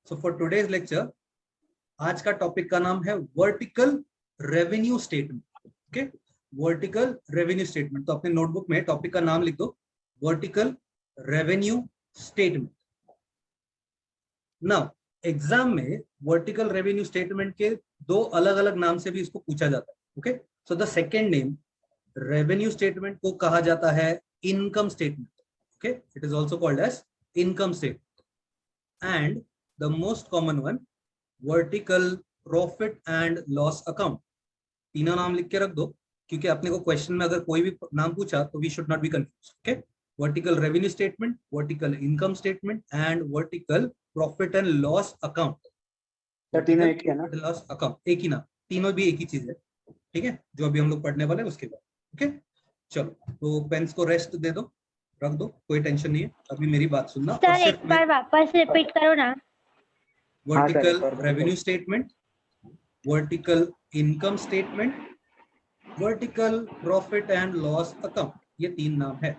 So for today's lecture आज का topic का नाम है vertical revenue statement. Okay, vertical revenue statement. तो अपने नोटबुक में टॉपिक का नाम लिख दो, vertical revenue statement. Now exam में वर्टिकल रेवेन्यू स्टेटमेंट के दो अलग अलग नाम से भी इसको पूछा जाता है। Okay, so the second name revenue statement को कहा जाता है income statement. Okay, it is also called as income statement. And the most common one vertical profit and loss account. तीनों नाम लिख के रख दो, क्योंकि अपने को क्वेश्चन में अगर कोई भी नाम पूछा तो we should not be confuse. Okay, vertical revenue statement, vertical income statement and vertical profit and loss account. तीनों एक ही है ना? लॉस अकाउंट एक ही नाम, तीनों भी एक ही चीज है। ठीक है, जो अभी हम लोग पढ़ने वाले हैं उसके बाद। ओके, चलो तो पेन्स को रेस्ट दे दो, रख दो, कोई टेंशन नहीं है। अभी मेरी बात सुनना। सर एक बार वापस रिपीट करो ना। Vertical revenue statement, vertical income statement, vertical profit and loss account, ये तीन नाम है।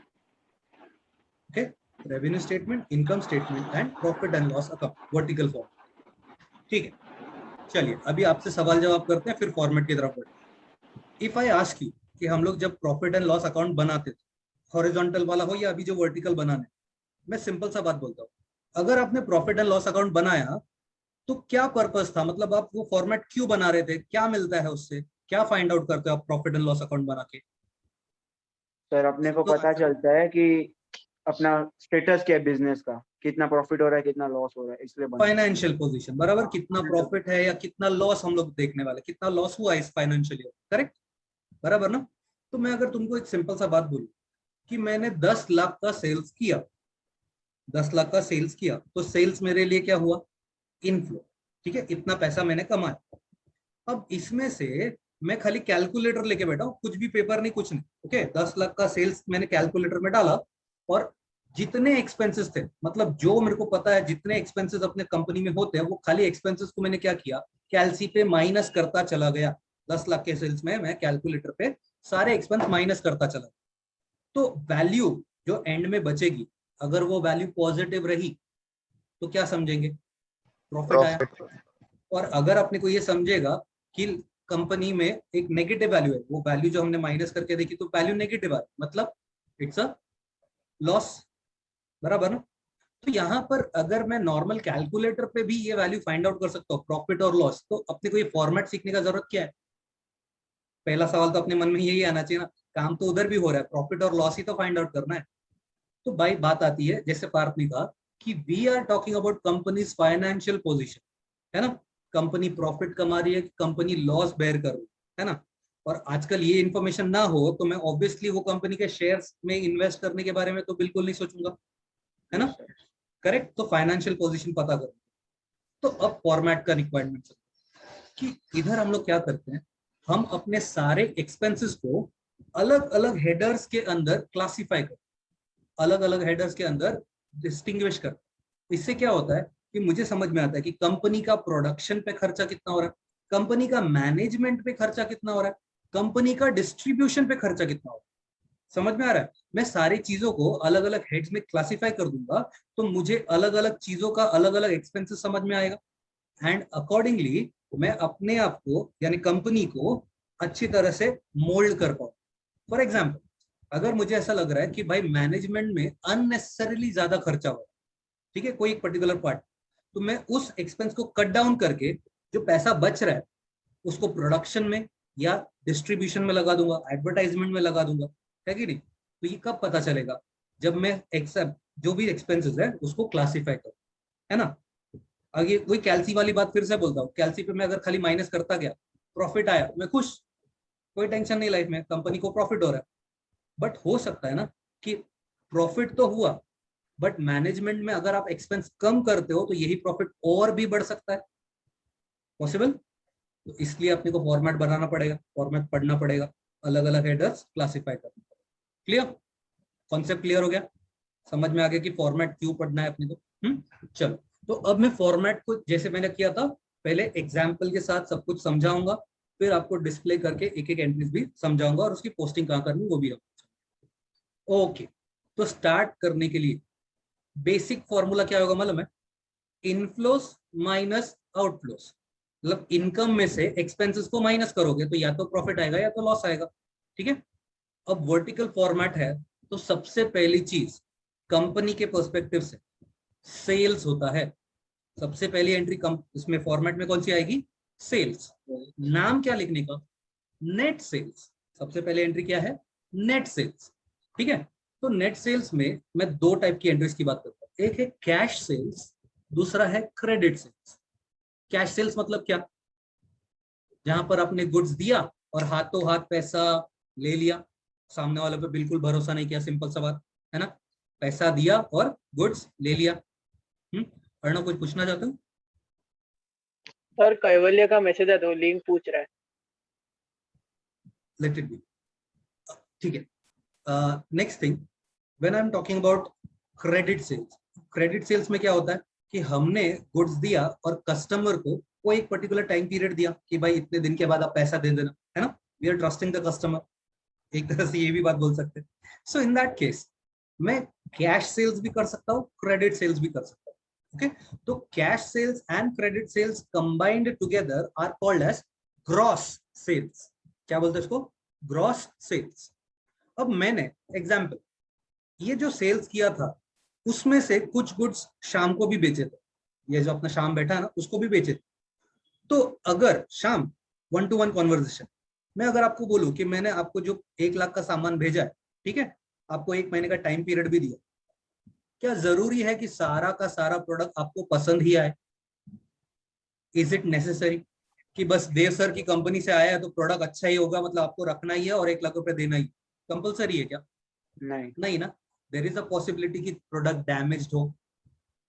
Okay, revenue statement, income statement and profit and loss account, vertical form. ठीक है, चलिए अभी आपसे सवाल जवाब करते हैं, फिर फॉर्मेट की तरफ बढ़ते। इफ आई आस्क यू कि हम लोग जब प्रॉफिट एंड लॉस अकाउंट बनाते थे, हॉरिजॉन्टल वाला हो या अभी जो वर्टिकल बनाना है, मैं सिंपल सा बात बोलता हूँ, अगर आपने प्रॉफिट एंड लॉस अकाउंट बनाया तो क्या पर्पस था? मतलब आप वो फॉर्मेट क्यों बना रहे थे? क्या मिलता है उससे? क्या फाइंड आउट करते हो आप प्रॉफिट एंड लॉस अकाउंट बना के? सर अपने को पता चलता है कि अपना स्टेटस क्या है बिजनेस का, कितना प्रॉफिट हो रहा है, कितना लॉस हो रहा है, इसलिए फाइनेंशियल पोजीशन बराबर, कितना प्रॉफिट है या कितना लॉस हम लोग देखने वाले, कितना लॉस हुआ इस फाइनेंशियल ईयर। करेक्ट, बराबर ना? तो मैं अगर तुमको एक सिंपल सा बात बोलूं कि मैंने 10 लाख का सेल्स किया, 10 लाख का सेल्स किया, तो सेल्स मेरे लिए क्या हुआ? इनफ्लो। ठीक है, इतना पैसा मैंने कमाया। अब इसमें से मैं खाली कैलकुलेटर लेके बैठा हूं, कुछ भी पेपर नहीं, कुछ नहीं। ओके, 10 लाख का सेल्स मैंने कैलकुलेटर में डाला और जितने एक्सपेंसेस थे, मतलब जो मेरे को पता है जितने एक्सपेंसेस अपने कंपनी में होते हैं, वो खाली एक्सपेंसेस को मैंने क्या किया, कैलसी पे माइनस करता चला गया। 10 लाख के सेल्स में मैं कैलकुलेटर पे सारे एक्सपेंस माइनस करता चला, तो वैल्यू जो एंड में बचेगी, अगर वो वैल्यू पॉजिटिव रही तो क्या समझेंगे? प्रॉफिट आया। और अगर अपने को ये समझेगा कि कंपनी में एक नेगेटिव वैल्यू है, वो वैल्यू जो हमने माइनस करके देखी तो वैल्यू नेगेटिव है, मतलब इट्स अ लॉस, बराबर ना? तो यहाँ पर अगर मैं नॉर्मल कैलकुलेटर पे भी ये वैल्यू फाइंड आउट कर सकता हूँ, प्रॉफिट और लॉस, तो अपने को ये फॉर्मेट सीखने का जरूरत क्या है? पहला सवाल तो अपने मन में यही आना चाहिए ना, काम तो उधर भी हो रहा है, प्रॉफिट और लॉस ही तो फाइंड आउट करना है। तो भाई बात आती है, जैसे पार्थ ने कहा कि we are talking about companies financial position, है ना? कंपनी प्रॉफिट कमा रही है, कंपनी लॉस बेयर कर रही है ना? और आजकल ये इन्फॉर्मेशन ना हो तो मैं ऑब्वियसली वो कंपनी के शेयर्स में इन्वेस्ट करने के बारे में तो बिल्कुल नहीं सोचूंगा, है ना? करेक्ट, तो फाइनेंशियल पोजीशन पता करो। तो अब फॉर्मेट का रिक्वायरमेंट कि इधर हम लोग क्या करते हैं, हम अपने सारे एक्सपेंसेस को अलग अलग हेडर्स के अंदर क्लासिफाई करते, अलग अलग हेडर्स के अंदर डिस्टिंग्विश करते। इससे क्या होता है कि मुझे समझ में आता है कि कंपनी का प्रोडक्शन पे खर्चा कितना हो रहा है, कंपनी का मैनेजमेंट पे खर्चा कितना हो रहा है, कंपनी का डिस्ट्रीब्यूशन पे खर्चा कितना हो रहा है। समझ में आ रहा है? मैं सारी चीजों को अलग अलग हेड्स में क्लासिफाई कर दूंगा तो मुझे अलग अलग चीजों का अलग अलग एक्सपेंसेस समझ में आएगा, एंड अकॉर्डिंगली मैं अपने आप को यानी कंपनी को अच्छी तरह से मोल्ड कर पाऊँ। फॉर एग्जाम्पल, अगर मुझे ऐसा लग रहा है कि भाई मैनेजमेंट में अननेसेसरीली ज्यादा खर्चा हो रहा है, ठीक है, कोई एक पर्टिकुलर पार्ट, तो मैं उस एक्सपेंस को कट डाउन करके जो पैसा बच रहा है उसको प्रोडक्शन में या डिस्ट्रीब्यूशन में लगा दूंगा, एडवर्टाइजमेंट में लगा दूंगा, है कि नहीं? तो ये कब पता चलेगा? जब मैं जो भी एक्सपेंसेस है उसको क्लासीफाई करूँ, है ना? आगे वही कैलसी वाली बात फिर से बोलता हूँ, कैलसी पे मैं अगर खाली माइनस करता गया, प्रॉफिट आया, मैं खुश, कोई टेंशन नहीं लाइफ में, कंपनी को प्रॉफिट हो रहा है। बट हो सकता है ना कि प्रॉफिट तो हुआ, बट मैनेजमेंट में अगर आप एक्सपेंस कम करते हो तो यही प्रॉफिट और भी बढ़ सकता है, पॉसिबल। तो इसलिए अपने को फॉर्मेट बनाना पड़ेगा, फॉर्मेट पढ़ना पड़ेगा, अलग अलग हेडर्स क्लासिफाई करना पड़ेगा। क्लियर? कॉन्सेप्ट क्लियर हो गया? समझ में आ गया कि फॉर्मेट क्यों पढ़ना है अपने को? चलो, तो अब मैं फॉर्मेट को जैसे मैंने किया था, पहले एग्जाम्पल के साथ सब कुछ समझाऊंगा, फिर आपको डिस्प्ले करके एक एक एंट्रीज भी समझाऊंगा और उसकी पोस्टिंग कहाँ करनी वो भी हम। ओके, तो स्टार्ट करने के लिए बेसिक फॉर्मूला क्या होगा मालूम है? इनफ्लोस माइनस आउटफ्लोस, मतलब इनकम में से एक्सपेंसेस को माइनस करोगे तो या तो प्रॉफिट आएगा या तो लॉस आएगा, ठीक है। अब वर्टिकल फॉर्मेट है तो सबसे पहली चीज कंपनी के पर्सपेक्टिव से सेल्स होता है। सबसे पहली एंट्री इसमें फॉर्मेट में कौन सी आएगी? सेल्स। नाम क्या लिखने का? Net sales. सबसे पहले एंट्री क्या है? नेट सेल्स, ठीक है। तो नेट सेल्स में मैं दो टाइप की एंट्रीज की बात करता हूँ, एक है कैश सेल्स, दूसरा है क्रेडिट सेल्स। कैश सेल्स मतलब क्या? जहां पर आपने गुड्स दिया और हाथों हाथ पैसा ले लिया, सामने वाले पे बिल्कुल भरोसा नहीं किया, सिंपल सा बात है ना, पैसा दिया और गुड्स ले लिया। अर्णव कुछ पूछना चाहते हो? सर कैवल्य का मैसेज है तो लिंक पूछ रहा है। लेट इट बी, ठीक है। Next thing, when I am talking about credit sales, credit sales में क्या होता है कि हमने गुड्स दिया और कस्टमर को कोई एक पर्टिकुलर टाइम पीरियड दिया कि भाई इतने दिन के बाद आप पैसा दे देना, है ना, we are trusting the customer, एक तरह से ये भी बात बोल सकते हैं। सो इन दैट केस मैं कैश सेल्स भी कर सकता हूँ, क्रेडिट सेल्स भी कर सकता हूँ, ओके। तो cash sales and credit sales combined together are called as gross sales. क्या बोलते हैं इसको? Gross sales. अब मैंने एग्जाम्पल, ये जो सेल्स किया था उसमें से कुछ गुड्स शाम को भी बेचे थे, ये जो अपना शाम बैठा है ना उसको भी बेचे थे। तो अगर शाम 1-to-1 कॉन्वर्सेशन मैं अगर आपको बोलूं कि मैंने आपको जो 1 लाख का सामान भेजा है, ठीक है, आपको 1 महीने का टाइम पीरियड भी दिया, क्या जरूरी है कि सारा का सारा प्रोडक्ट आपको पसंद ही आए? इज इट नेसेसरी कि बस देव सर की कंपनी से आया है तो प्रोडक्ट अच्छा ही होगा, मतलब आपको रखना ही है और 1 लाख रुपए देना ही कंपलसरी है क्या? नहीं ना। देर इज अ पॉसिबिलिटी कि प्रोडक्ट डैमेज्ड हो,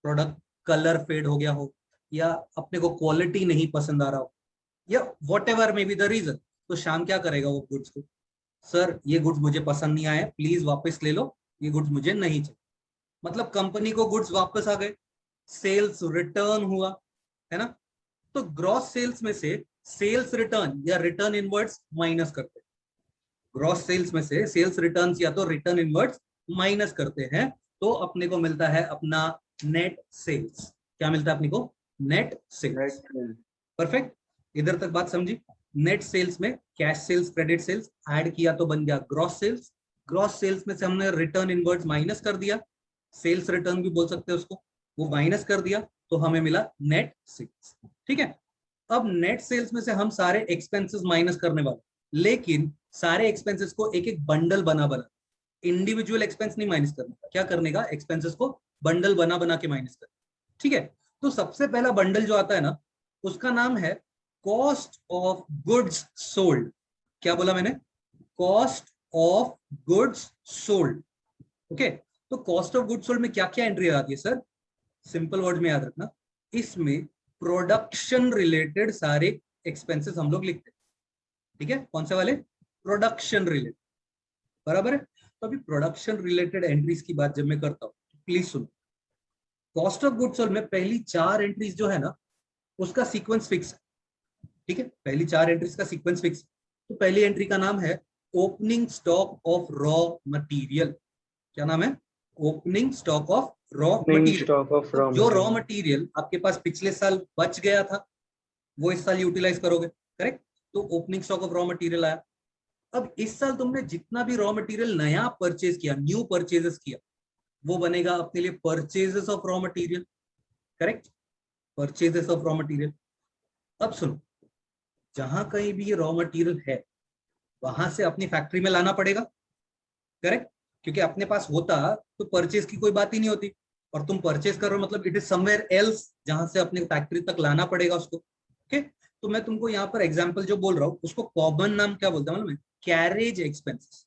प्रोडक्ट कलर फेड हो गया हो, या अपने को क्वालिटी नहीं पसंद आ रहा हो, या whatever may be the reason. तो शाम क्या करेगा वो गुड्स को? सर ये गुड्स मुझे पसंद नहीं आए, प्लीज वापस ले लो, ये गुड्स मुझे नहीं चाहिए। मतलब कंपनी को गुड्स वापस आ गए, सेल्स रिटर्न हुआ, है ना। तो ग्रॉस सेल्स में से सेल्स रिटर्न या रिटर्न इनवर्ड्स माइनस करते हैं। ग्रॉस सेल्स में से सेल्स रिटर्न या तो रिटर्न इनवर्ड्स माइनस करते हैं, तो अपने को मिलता है अपना नेट सेल्स। क्या मिलता है अपने को? Net sales. परफेक्ट, इधर तक बात समझी? नेट सेल्स में cash sales, credit sales add किया तो बन गया ग्रॉस सेल्स। ग्रॉस सेल्स में से हमने रिटर्न इनवर्ड्स माइनस कर दिया, सेल्स रिटर्न भी बोल सकते हैं उसको, वो माइनस कर दिया तो हमें मिला नेट सेल्स, ठीक है। अब नेट सेल्स में से हम सारे एक्सपेंसेस माइनस करने वाले, लेकिन सारे एक्सपेंसेस को एक एक बंडल बना बना, इंडिविजुअल एक्सपेंस नहीं माइनस करने का, क्या करने का? एक्सपेंसेस को बंडल बना बना के माइनस करना, ठीक है। तो सबसे पहला बंडल जो आता है ना उसका नाम है कॉस्ट ऑफ गुड्स सोल्ड। क्या बोला मैंने? Cost of goods sold, okay. तो कॉस्ट ऑफ गुड्स सोल्ड में क्या क्या एंट्री आती है सर? सिंपल वर्ड में याद रखना, इसमें प्रोडक्शन रिलेटेड सारे एक्सपेंसेस हम लोग लिखते हैं, ठीक है। कौन से वाले? प्रोडक्शन रिलेटेड, बराबर है। तो अभी प्रोडक्शन रिलेटेड एंट्रीज की बात जब मैं करता हूँ प्लीज सुनो। कॉस्ट ऑफ गुड्स सोल्ड में पहली 4 एंट्रीज जो है ना उसका सीक्वेंस फिक्स है, ठीक है। पहली 4 एंट्रीज का सीक्वेंस फिक्स। तो पहली एंट्री का नाम है opening stock of raw material. क्या नाम है? Opening stock of raw material. जो रॉ मटेरियल आपके पास पिछले साल बच गया था वो इस साल यूटिलाइज करोगे, करेक्ट। तो opening stock of raw material आया। अब इस साल तुमने जितना भी रॉ मटेरियल नया परचेज किया, न्यू परचेजेस किया, वो बनेगा अपने लिए purchases of raw material, correct, purchases of raw material. अब सुनो, जहां कहीं भी ये रॉ मटेरियल है वहां से अपनी फैक्ट्री में लाना पड़ेगा, करेक्ट, क्योंकि अपने पास होता तो परचेज की कोई बात ही नहीं होती, और तुम परचेज कर रहे हो मतलब इट इज समवेयर एल्स, जहां से अपने फैक्ट्री तक लाना पड़ेगा उसको, ओके। तो मैं तुमको यहाँ पर एग्जांपल जो बोल रहा हूँ उसको कॉमन नाम क्या बोलता हूँ? कैरेज एक्सपेंसेस,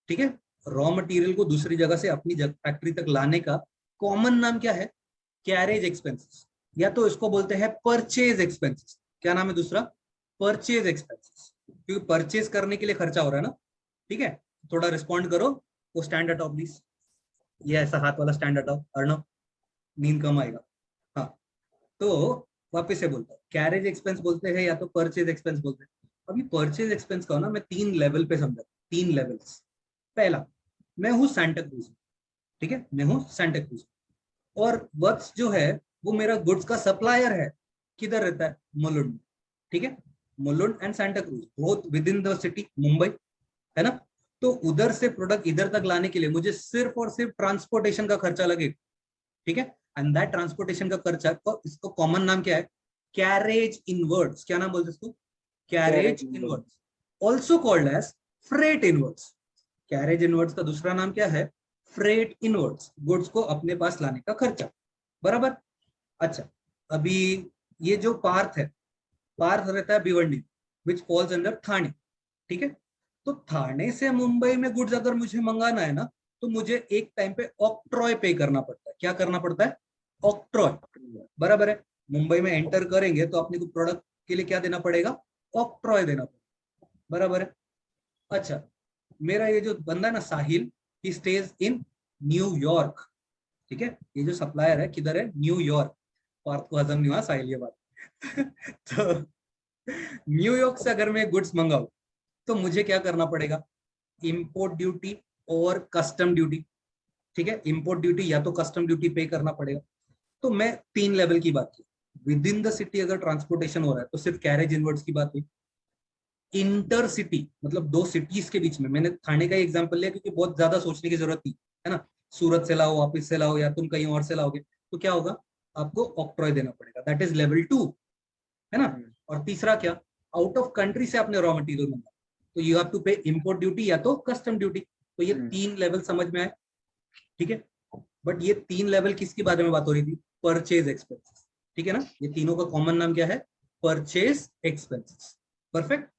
ठीक है। रॉ मटेरियल को दूसरी जगह से अपनी फैक्ट्री तक लाने का कॉमन नाम क्या है? कैरेज एक्सपेंसेस, या तो इसको बोलते हैं परचेज एक्सपेंसेस। क्या नाम है दूसरा? परचेज एक्सपेंसेस, क्योंकि परचेज करने के लिए खर्चा हो रहा है ना, ठीक है। थोड़ा रिस्पॉन्ड करो, वो स्टैंड हटाओ प्लीज, ये ऐसा हाथ वाला स्टैंड हटाओ, अर्णव नींद कम आएगा। हाँ, तो वापस से बोलता हूँ, कैरेज एक्सपेंस बोलते हैं या तो परचेज एक्सपेंस बोलते हैं। अभी परचेज एक्सपेंस का ना मैं 3 लेवल पे समझा, 3 लेवल्स। पहला, मैं हूँ सांता क्रूज, ठीक है, मैं हूँ सांता क्रूज, और वत्स जो है वो मेरा गुड्स का सप्लायर है, किधर रहता है, मुलुंड, ठीक है, Mulund and Santa cruise, both with in the city Mumbai, है ना। तो उधर से प्रोडक्ट इधर तक लाने के लिए मुझे सिर्फ और सिर्फ ट्रांसपोर्टेशन का खर्चा लगेगा, ठीक है, एंड दैट ट्रांसपोर्टेशन का खर्चा, इसको कॉमन नाम क्या है, कैरेज इनवर्ड्स, क्या नाम बोलते हैं इसको, carriage inwards, also called as freight inwards. Carriage inwards का दूसरा नाम क्या है, फ्रेट इनवर्ड्स, गुड्स को अपने पास लाने का खर्चा, बराबर। अच्छा, अभी ये जो पार्थ है, पार्थ रहता है भिवंडी, विच फॉल्स अंडर थाने, ठीक है। तो थाने से मुंबई में गुड्स अगर मुझे मंगाना है ना, तो मुझे एक टाइम पे ऑक्ट्रॉय पे करना पड़ता है। क्या करना पड़ता है, ऑक्ट्रॉय, बराबर है। मुंबई में एंटर करेंगे तो अपने को प्रोडक्ट के लिए क्या देना पड़ेगा, ऑक्ट्रॉय देना पड़ेगा, बराबर है। अच्छा, मेरा ये जो बंदा है ना साहिल, ही स्टेज इन न्यूयॉर्क, ठीक है, ये जो सप्लायर है किधर है, न्यूयॉर्क। पार्थ को हजम नहीं हुआ साहिल ये बात तो न्यूयॉर्क से अगर मैं गुड्स मंगाऊं तो मुझे क्या करना पड़ेगा, इंपोर्ट ड्यूटी और कस्टम ड्यूटी, ठीक है, इंपोर्ट ड्यूटी या तो कस्टम ड्यूटी पे करना पड़ेगा। तो मैं 3 लेवल की बात की, विद इन द सिटी अगर ट्रांसपोर्टेशन हो रहा है तो सिर्फ कैरेज इनवर्ड्स की बात हुई। इंटर सिटी मतलब 2 सिटीज के बीच में, मैंने थाने का एग्जांपल लिया क्योंकि बहुत ज्यादा सोचने की जरूरत थी, है ना, सूरत से लाओ, वापिस से लाओ, या तुम कहीं और से लाओगे तो क्या होगा, आपको ऑक्ट्रॉय देना पड़ेगा, दैट इज लेवल 2, है ना। और तीसरा क्या, आउट ऑफ कंट्री से आपने रॉ मटेरियल मंगाया तो यू हैव टू पे इंपोर्ट ड्यूटी या तो कस्टम ड्यूटी। तो ये 3 लेवल समझ में आए, ठीक है। बट ये 3 लेवल किसके बारे में बात हो रही थी, परचेज एक्सपेंसेस, ठीक है ना। ये तीनों का कॉमन नाम क्या है, परचेज एक्सपेंसेस, परफेक्ट।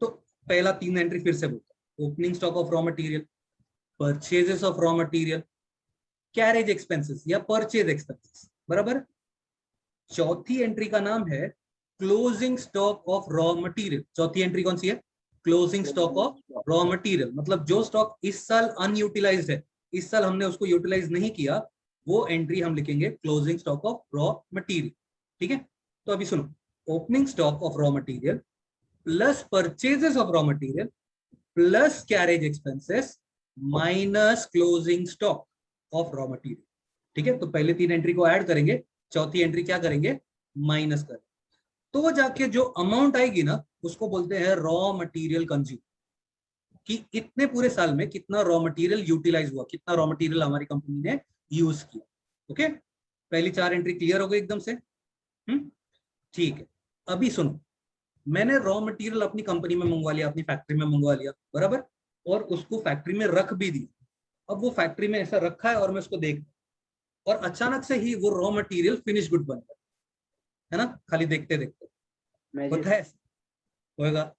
तो पहला 3 एंट्री फिर से बोलते हैं, opening stock of raw material, purchases of raw material, carriage expenses या परचेज एक्सपेंसेस, बराबर। चौथी एंट्री का नाम है closing stock of raw material. चौथी एंट्री कौन सी है, closing stock of raw material, मतलब जो स्टॉक इस साल अनयूटिलाइज्ड है, इस साल हमने उसको यूटिलाइज नहीं किया, वो एंट्री हम लिखेंगे closing stock of raw material, ठीक है। तो अभी सुनो, opening stock of raw material plus purchases of raw material plus carriage expenses minus closing stock of raw material, ठीक है। तो पहले 3 एंट्री को ऐड करेंगे, चौथी एंट्री क्या करेंगे, माइनस करेंगे, तो वो जाके जो अमाउंट आएगी ना उसको बोलते हैं रॉ मटेरियल कंज्यूम, कि इतने पूरे साल में कितना रॉ मटेरियल यूटिलाइज हुआ, कितना रॉ मटेरियल हमारी कंपनी ने यूज किया। ओके, पहली 4 एंट्री क्लियर हो गई एकदम से, ठीक है। अभी सुनो, मैंने रॉ मटेरियल अपनी कंपनी में मंगवा लिया, अपनी फैक्ट्री में मंगवा लिया, बराबर, और उसको फैक्ट्री में रख भी दिया। अब वो फैक्ट्री में ऐसा रखा है और मैं उसको देख, और अचानक से ही वो रॉ मटेरियल फिनिश गुड बन गया, है ना, खाली देखते देखते होता है, होगा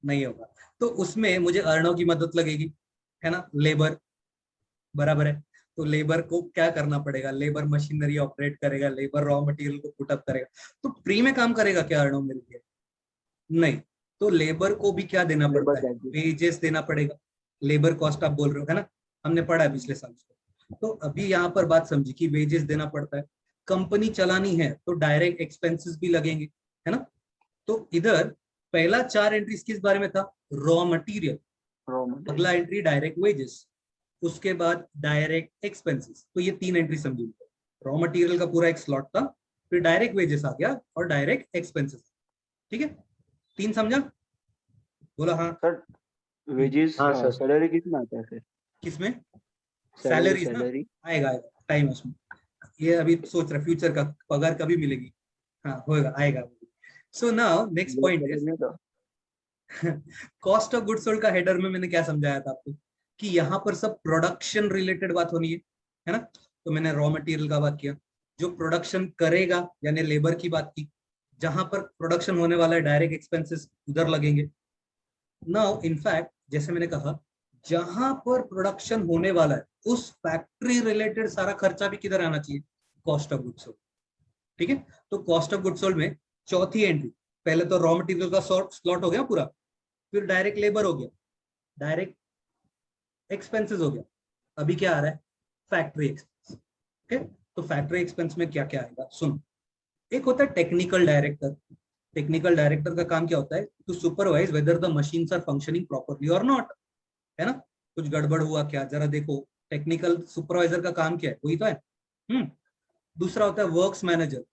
नहीं होगा। तो उसमें मुझे अर्नों की मदद लगेगी, है ना, लेबर, बराबर है। तो लेबर को क्या करना पड़ेगा, लेबर मशीनरी ऑपरेट करेगा, लेबर रॉ मटेरियल को पुटअप करेगा। तो फ्री में काम करेगा क्या अर्नों मेरे लिए, नहीं। तो लेबर को भी क्या देना पड़ता है, वेजेस देना पड़ेगा, लेबर कॉस्ट आप बोल रहे हो, है ना, हमने पढ़ा है पिछले साल। तो अभी यहाँ पर बात समझी कि वेजेस देना पड़ता है, कंपनी चलानी है तो डायरेक्ट एक्सपेंसेस भी लगेंगे, है ना। तो इधर पहला 4 एंट्रीज किस बारे में था, रॉ मटेरियल, अगला एंट्री डायरेक्ट वेजेस, उसके बाद डायरेक्ट एक्सपेंसेस। तो ये 3 एंट्री समझिए, रॉ मटेरियल का पूरा एक स्लॉट था, फिर डायरेक्ट वेजेस आ गया और डायरेक्ट एक्सपेंसेस, ठीक है। 3 समझा, बोला हाँ सर। वेजेस सैलरी कितना आता है फिर, किसमें, सैलरी आएगा टाइम उसमें, ये अभी सोच रहा फ्यूचर का पगार कभी मिलेगी, हाँ होगा आएगा। So now next point is cost of goods sold का हेडर में मैंने क्या समझाया था आपको, कि यहाँ पर सब प्रोडक्शन रिलेटेड बात होनी है ना। तो मैंने रॉ मटेरियल का बात किया, जो प्रोडक्शन करेगा यानी लेबर की बात की, जहां पर प्रोडक्शन होने वाला है डायरेक्ट एक्सपेंसेस उधर लगेंगे। नाउ इनफैक्ट जैसे मैंने कहा, जहां पर प्रोडक्शन होने वाला है उस फैक्ट्री रिलेटेड सारा खर्चा भी किधर आना चाहिए, कॉस्ट ऑफ गुड्स सोल्ड, ठीक है। तो कॉस्ट ऑफ गुड्स सोल्ड में चौथी एंट्री, पहले तो रॉ मटेरियल का स्लॉट हो गया पूरा, फिर डायरेक्ट लेबर हो गया, डायरेक्ट एक्सपेंसेस हो गया, अभी क्या आ रहा है, फैक्ट्री एक्सपेंस। ओके, तो फैक्ट्री एक्सपेंस में क्या क्या आएगा सुनो, एक होता है टेक्निकल डायरेक्टर। टेक्निकल डायरेक्टर का काम क्या होता है, to supervise whether the machines are functioning properly और नॉट, है ना, कुछ गड़बड़ हुआ क्या जरा देखो। टेक्निकल सुपरवाइजर का काम क्या है, वही तो है। दूसरा होता है वर्क्स मैनेजर।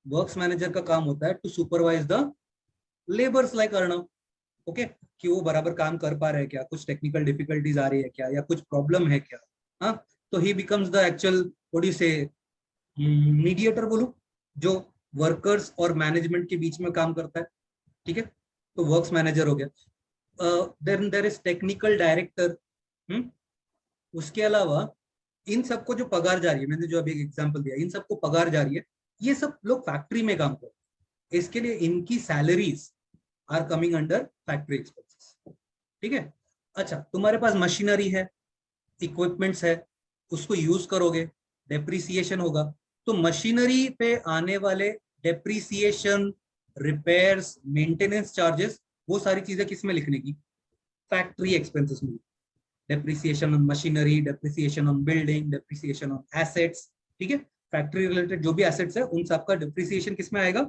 वर्क्स मैनेजर का काम होता है to supervise the labours like Arnav, okay, कि वो बराबर काम कर पा रहे हैं क्या, कुछ टेक्निकल डिफिकल्टीज आ रही है क्या, या कुछ प्रॉब्लम है क्या। हाँ, तो ही becomes the actual what do you से मीडिएटर बोलो, जो वर्कर्स और मैनेजमेंट के बीच में काम करता है, ठीक है, तो वर्क्स मैनेजर हो गया। Then there is technical director. उसके अलावा इन सबको जो पगार जा रही है, मैंने जो अभी एग्जांपल दिया, इन सबको पगार जा रही है, ये सब लोग फैक्ट्री में काम करते हैं, इसके लिए इनकी salaries are coming under factory expenses, ठीक है। अच्छा, तुम्हारे पास मशीनरी है, इक्विपमेंट्स है, उसको यूज करोगे, डेप्रिसिएशन होगा, तो मशीनरी पे आने वाले डेप्रिसिएशन, रिपेयर्स, मेंटेनेंस चार्जेस, वो सारी चीजें किस में लिखने की, फैक्ट्री एक्सपेंसेस में। Depreciation on machinery, depreciation on building, depreciation on assets, ठीक है, फैक्ट्री रिलेटेड जो भी एसेट्स है उन सबका डेप्रिसिएशन किस में आएगा,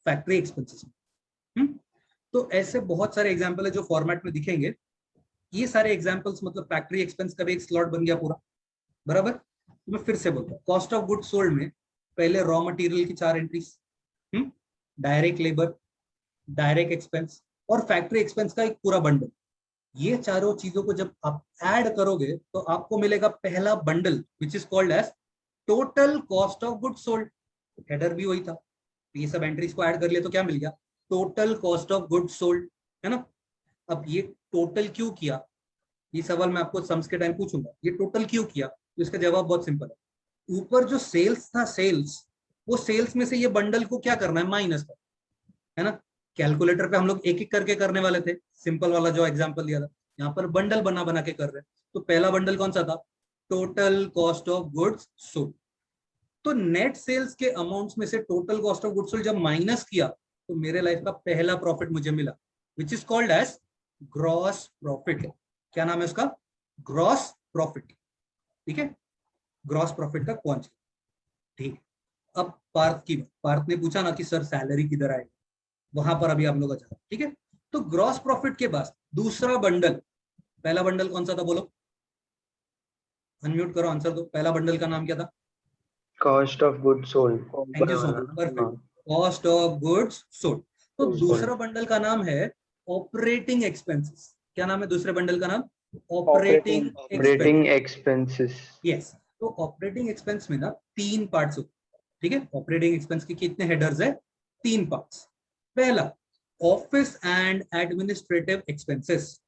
फैक्ट्री एक्सपेंसेस में। तो ऐसे बहुत सारे एग्जांपल है जो फॉर्मेट में दिखेंगे। ये सारे एग्जांपल्स मतलब फैक्ट्री एक्सपेंस का भी एक स्लॉट बन गया पूरा, बराबर। तो मैं फिर से बोलता हूँ, कॉस्ट ऑफ गुड सोल्ड में पहले रॉ मटेरियल की 4 entries, direct labour, direct expense और फैक्ट्री एक्सपेंस का एक पूरा बंडल। ये चारों चीजों को जब आप ऐड करोगे तो आपको मिलेगा पहला bundle which is called as total cost of good sold. Header भी वही था, ये सब एंट्रीज को ऐड कर लिया तो क्या मिल गया, total cost of good sold, है ना। अब ये टोटल क्यों किया, ये सवाल मैं आपको सम्स के टाइम पूछूंगा, ये टोटल क्यों किया, तो इसका जवाब बहुत सिंपल है। ऊपर जो सेल्स था, सेल्स, वो सेल्स में से ये बंडल को क्या करना है, माइनस कर, है ना। कैलकुलेटर पे हम लोग एक एक करके करने वाले थे, सिंपल वाला जो एग्जांपल दिया था, यहाँ पर बंडल बना बना के कर रहे हैं। तो पहला बंडल कौन सा था, total cost of goods sold. तो नेट सेल्स के अमाउंट्स में से total cost of goods sold जब माइनस किया तो मेरे लाइफ का पहला प्रॉफिट मुझे मिला, which is called as gross profit. क्या नाम है उसका, ग्रॉस प्रॉफिट, ठीक है, ग्रॉस प्रॉफिट तक पहुंच, ठीक। अब पार्थ ने पूछा ना कि सर सैलरी किधर आएगी, वहां पर अभी हम लोग अच्छा, ठीक है। तो ग्रॉस प्रॉफिट के बाद दूसरा बंडल, पहला बंडल कौन सा था बोलो, अनम्यूट करो, आंसर दो, पहला बंडल का नाम क्या था, cost of good sold. Thank you so much, perfect, cost of goods sold. तो दूसरा बंडल का नाम है ऑपरेटिंग एक्सपेंसेस। क्या नाम है दूसरे बंडल का नाम, ऑपरेटिंग एक्सपेंसेस। यस। तो ऑपरेटिंग एक्सपेंस में ना 3 पार्ट्स होते हैं, ठीक है। ऑपरेटिंग एक्सपेंस के कितने हेडर्स है, 3 पार्ट्स। पहला ऑफिस एंड एडमिनिस्ट्रेटिव एक्सपेंसेस,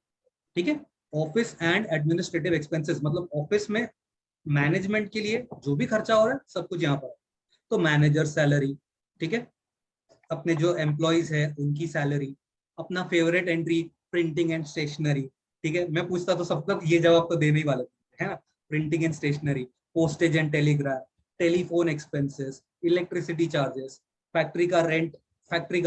ठीक है। ऑफिस एंड एडमिनिस्ट्रेटिव एक्सपेंसेस मतलब ऑफिस में मैनेजमेंट के लिए जो भी खर्चा हो रहा है सब कुछ यहाँ पर है। तो मैनेजर सैलरी, ठीक है, अपने जो एम्प्लॉइज है उनकी सैलरी, अपना favourite entry printing and stationery, ठीक है। मैं पूछता तो सबका ये जवाब तो देने ही वाला है ना, printing and stationery, postage and telegraph, telephone expenses, electricity charges, factory का रेंट, फैक्ट्री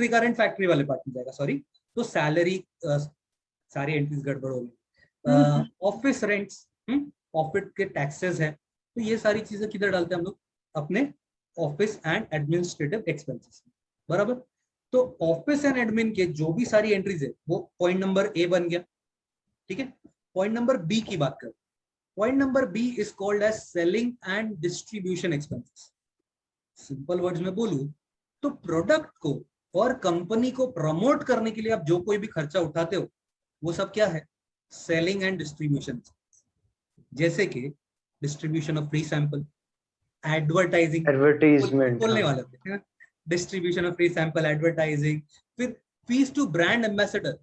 का रेंट फैक्ट्री वाले पार्ट में जाएगा, सॉरी। तो सैलरी, सारी एंट्रीज गड़बड़ हो गई। ऑफिस रेंट्स, ऑफिस के टैक्सेस है, तो ये सारी चीजें किधर डालते हैं हम लोग, अपने ऑफिस एंड एडमिनिस्ट्रेटिव एक्सपेंसेस, बराबर। तो ऑफिस एंड एडमिन के जो भी सारी एंट्रीज है वो पॉइंट नंबर ए बन गया, ठीक है। पॉइंट नंबर बी की बात करें, point number B is called as selling and distribution expenses. Simple words में बोलूं तो प्रोडक्ट को और कंपनी को प्रमोट करने के लिए आप जो कोई भी खर्चा उठाते हो वो सब क्या है, सेलिंग एंड डिस्ट्रीब्यूशन। जैसे कि distribution of free sample, advertisement बोलने वाले थे, distribution of free sample, advertising, फिर फीस टू ब्रांड एम्बेसडर।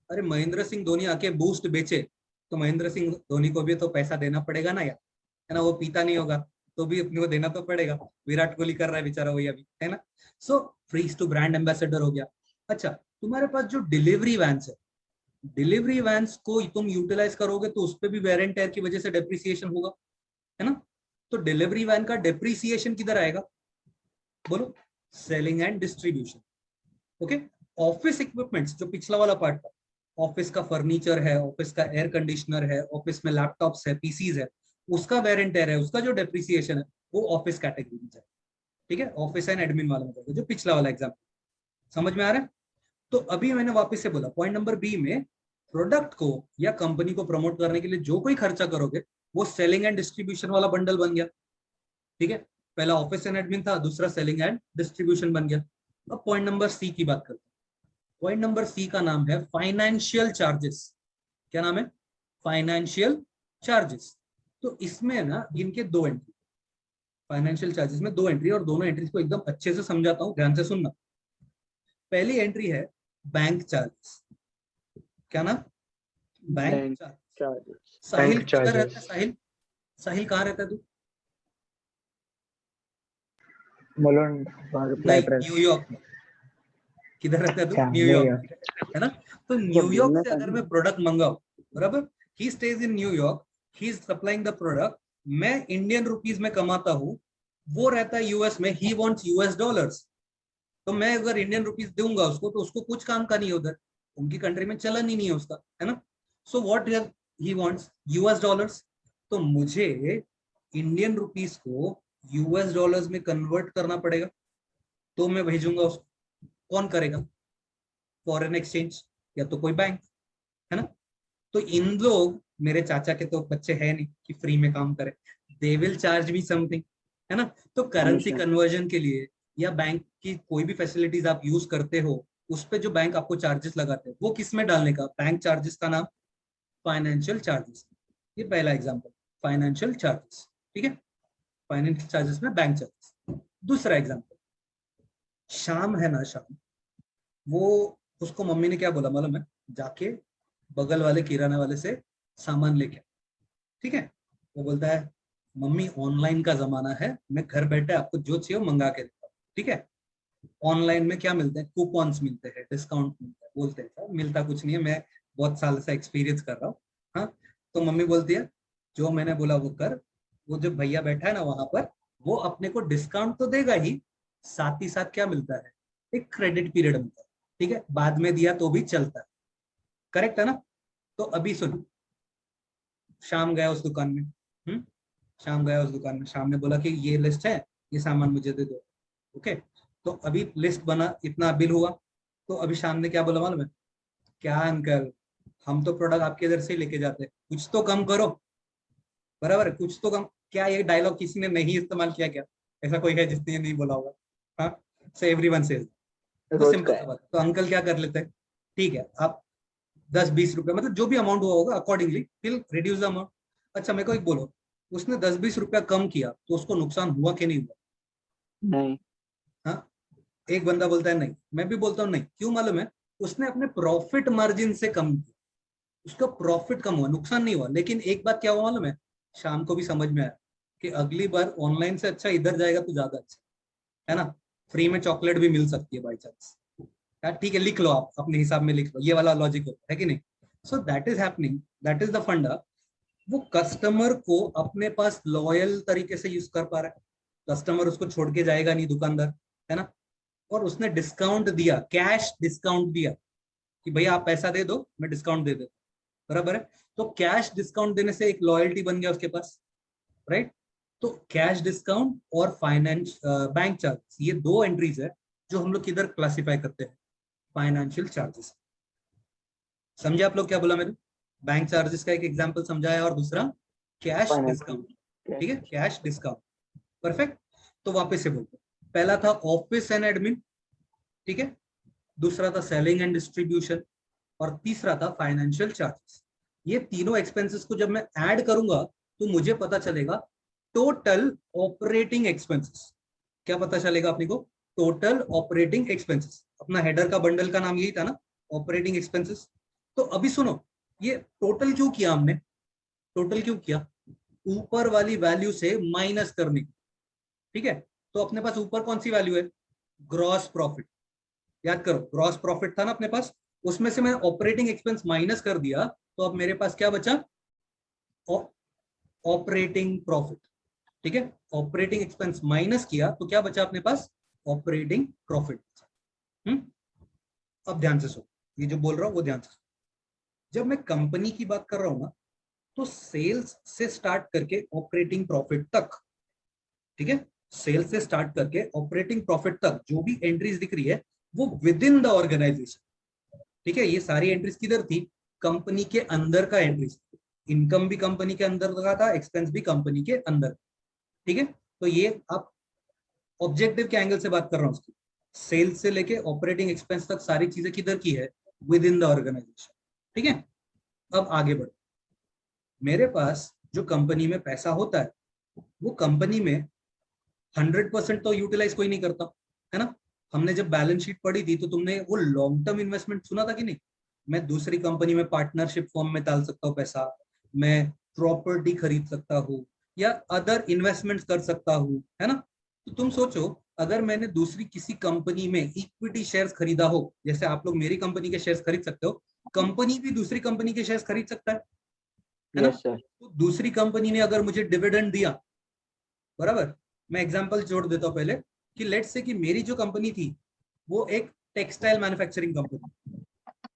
अरे महेंद्र सिंह धोनी आके बूस्ट बेचे तो महेंद्र सिंह धोनी को भी तो पैसा देना पड़ेगा ना यार, है ना, वो पीता नहीं होगा तो भी अपने को देना तो पड़ेगा, विराट कोहली कर रहा है बेचारा वही अभी, है ना। सो फीस टू ब्रांड एम्बेसडर हो गया। अच्छा, तुम्हारे पास जो डिलीवरी वैन्स है, डिलीवरी वैन्स को तुम यूटिलाइज करोगे तो उस पर भी वेयर एंड टेयर की वजह से डेप्रिसिएशन होगा, है ना। तो डिलीवरी वैन का डेप्रिसिएशन किधर आएगा बोलो, selling and distribution, okay. Office equipments जो पिछला वाला पार्ट था, ऑफिस का फर्नीचर है, ऑफिस का एयर कंडीशनर है, ऑफिस में लैपटॉप्स है, पीसीज है, उसका वेयर एंड टेयर है, उसका जो डेप्रिसिएशन है वो ऑफिस कैटेगरी में जाए, ठीक है, ऑफिस एंड एडमिन वाला में जाएगा, जो पिछला वाला एग्जाम्पल, समझ में आ रहा है। तो अभी मैंने वापस से बोला, पॉइंट नंबर बी में प्रोडक्ट को या कंपनी को प्रमोट करने के लिए जो कोई खर्चा करोगे वो सेलिंग एंड डिस्ट्रीब्यूशन वाला बंडल बन गया, ठीक है। पहला ऑफिस एंड एडमिन था, दूसरा सेलिंग एंड डिस्ट्रीब्यूशन बन गया। अब पॉइंट नंबर सी की बात करते हैं। पॉइंट नंबर सी का नाम है फाइनेंशियल चार्जेस। क्या नाम है? Financial charges. तो इसमें ना इनके दो एंट्री, फाइनेंशियल चार्जेस में दो एंट्री, और दोनों एंट्रीज को एकदम अच्छे से समझाता हूं, ध्यान से सुनना। पहली एंट्री है बैंक चार्जेस। क्या नाम? Bank bank charge. चार्जेस। साहिल Bank किधर रहता है? charges. साहिल, साहिल कहाँ रहता है तू? Malone, नहीं, न्यूयॉर्क में। किधर रहता है तू? New New York York. में, है ना? तो जब न्यूयॉर्क बोलना से था अगर ना। मैं प्रोडक्ट मंगाऊं, बराबर, he stays in New York, he is supplying the product, मैं इंडियन रुपीज में कमाता हूँ, वो रहता है यूएस में, ही वांट्स यूएस डॉलर्स। तो मैं अगर इंडियन रुपीज दूंगा उसको, तो उसको कुछ काम का नहीं है उधर, उनकी कंट्री में चलन ही नहीं है उसका, है ना? So what he wants? US dollars. तो मुझे इंडियन रुपीज को यूएस डॉलर्स में कन्वर्ट करना पड़ेगा, तो मैं भेजूंगा उसको। कौन करेगा? फॉरेन एक्सचेंज या तो कोई बैंक, है ना? तो इन लोग, मेरे चाचा के तो बच्चे हैं नहीं कि फ्री में काम करे, they will charge me something, है ना? तो करेंसी हमेशा। कन्वर्जन के लिए या बैंक की कोई भी फैसिलिटीज आप यूज करते हो, उस पे जो बैंक आपको चार्जेस लगाते हैं, वो किस में डालने का? बैंक चार्जेस का नाम फाइनेंशियल चार्जेस। ये पहला एग्जांपल, फाइनेंशियल चार्जेस, ठीक है? फाइनेंशियल चार्जेस में बैंक चार्जेस। दूसरा एग्जांपल, शाम है ना, शाम, वो, उसको मम्मी ने क्या बोला मालूम है? जाके बगल वाले किराना वाले से सामान लेके, ठीक है? वो बोलता है, मम्मी ऑनलाइन का जमाना है, मैं घर बैठे आपको जो चाहिए वो मंगा के देता हूँ, ठीक है? ऑनलाइन में क्या मिलते हैं? कूपन्स मिलते हैं, डिस्काउंट मिलता है। बोलते हैं सर मिलता कुछ नहीं है, मैं बहुत साल से एक्सपीरियंस कर रहा हूँ। हाँ, तो मम्मी बोलती है जो मैंने बोला वो कर। वो जो भैया बैठा है ना वहां पर, वो अपने को डिस्काउंट तो देगा ही, साथ ही साथ क्या मिलता है? एक क्रेडिट पीरियड मिलता है, ठीक है? बाद में दिया तो भी चलता है, करेक्ट है ना? तो अभी सुनो, शाम गया उस दुकान में, शाम गया उस दुकान में, शाम ने बोला कि ये लिस्ट है, ये सामान मुझे दे दो, ओके? तो अभी लिस्ट बना, इतना बिल हुआ, तो अभी शाम ने क्या बोला मालूम है? क्या अंकल, हम तो प्रोडक्ट आपके इधर से ही लेके जाते हैं, कुछ तो कम करो, बराबर है, कुछ तो कम। क्या ये डायलॉग किसी ने नहीं इस्तेमाल किया क्या? ऐसा कोई है जिसने ये नहीं बोला होगा? हाँ, सो एवरीवन सेज। तो रोज सिंपल का सा है। बात, तो अंकल क्या कर लेते हैं? ठीक है, आप 10-20 रुपए, मतलब जो भी अमाउंट हुआ होगा accordingly will reduce the amount. अच्छा, मेरे को एक बोलो, उसने 10-20 रुपया कम किया तो उसको नुकसान हुआ कि नहीं हुआ? नहीं। हाँ, एक बंदा बोलता है नहीं, मैं भी बोलता हूँ नहीं। क्यों मालूम है? उसने अपने प्रॉफिट मार्जिन से कम किया, उसका प्रॉफिट कम हुआ, नुकसान नहीं हुआ। लेकिन एक बात क्या हुआ मालूम है? शाम को भी समझ में आया कि अगली बार ऑनलाइन से अच्छा इधर जाएगा तो ज्यादा अच्छा, है ना? फ्री में चॉकलेट भी मिल सकती है बाई चांस, यार ठीक है, लिख लो, आप अपने हिसाब में लिख लो, ये वाला लॉजिक होता है कि नहीं? So that is happening, that is the फंडा। वो कस्टमर को अपने पास लॉयल तरीके से यूज कर पा रहा है, कस्टमर उसको छोड़ के जाएगा नहीं, दुकानदार, है ना? और उसने डिस्काउंट दिया, कैश डिस्काउंट दिया कि भैया आप पैसा दे दो, मैं डिस्काउंट दे देता, बराबर है? तो कैश डिस्काउंट देने से एक लॉयल्टी बन गया उसके पास, राइट? तो कैश डिस्काउंट और फाइनेंस बैंक चार्ज, ये दो एंट्रीज है जो हम लोग किधर क्लासिफाई करते हैं? Financial charges. समझे आप लोग क्या बोला मैंने? बैंक चार्जेस का एक एग्जांपल समझाया, और दूसरा कैश डिस्काउंट, ठीक है? Cash discount, perfect. तो वापस से बोलते हैं, पहला था ऑफिस एंड एडमिन, ठीक है? दूसरा था सेलिंग एंड डिस्ट्रीब्यूशन, और तीसरा था फाइनेंशियल चार्जेस। ये तीनों एक्सपेंसेस को जब मैं ऐड करूंगा तो मुझे पता चलेगा टोटल ऑपरेटिंग एक्सपेंसेस। क्या पता चलेगा अपने को? Total operating expenses. अपना हेडर का बंडल का नाम यही था ना, ऑपरेटिंग एक्सपेंसेस। तो अभी सुनो, ये टोटल क्यों किया हमने? टोटल क्यों किया? ऊपर वाली वैल्यू से माइनस करने की, ठीक है? तो अपने पास ऊपर कौन सी वैल्यू है? Gross profit. याद करो, ग्रॉस प्रॉफिट था ना अपने पास, उसमें से मैं ऑपरेटिंग एक्सपेंस माइनस कर दिया, तो अब मेरे पास क्या बचा? ऑपरेटिंग प्रॉफिट, ठीक है? ऑपरेटिंग एक्सपेंस माइनस किया तो क्या बचा अपने पास? Operating profit. अब ध्यान से सुनो, ये जो बोल रहा हूं वो ध्यान से सुनो। जब मैं कंपनी की बात कर रहा हूं ना, तो सेल्स से स्टार्ट करके ऑपरेटिंग प्रॉफिट तक, ठीक है? सेल्स से स्टार्ट करके ऑपरेटिंग प्रॉफिट तक जो भी एंट्रीज दिख रही है वो विद इन द ऑर्गेनाइजेशन, ठीक है? ये सारी एंट्रीज किधर थी? कंपनी के अंदर का एंट्रीज। इनकम भी कंपनी के अंदर का था, एक्सपेंस भी कंपनी के अंदर, ठीक है? तो ये आप ऑब्जेक्टिव के एंगल से बात कर रहा हूँ उसकी, सेल्स से लेके ऑपरेटिंग एक्सपेंस तक सारी चीजें किधर की है, विद इन द ऑर्गेनाइजेशन। ठीक है, अब आगे बढ़ो। मेरे पास जो कंपनी में पैसा होता है वो कंपनी में 100% तो यूटिलाइज कोई नहीं करता है ना। हमने जब बैलेंस शीट पढ़ी थी तो तुमने वो लॉन्ग टर्म इन्वेस्टमेंट सुना था कि नहीं। मैं दूसरी कंपनी में पार्टनरशिप फॉर्म में डाल सकता हूँ पैसा, मैं प्रॉपर्टी खरीद सकता हूँ या अदर इन्वेस्टमेंट्स कर सकता हूँ, है ना। तो तुम सोचो, अगर मैंने दूसरी किसी कंपनी में इक्विटी शेयर्स खरीदा हो, जैसे आप लोग मेरी कंपनी के शेयर्स खरीद सकते हो, कंपनी भी दूसरी कंपनी के शेयर्स खरीद सकता है ना। Yes sir. तो दूसरी कंपनी ने अगर मुझे डिविडेंड दिया, बराबर, मैं एग्जांपल जोड़ देता हूँ पहले कि लेट्स से कि मेरी जो कंपनी थी वो एक टेक्सटाइल मैन्युफैक्चरिंग कंपनी,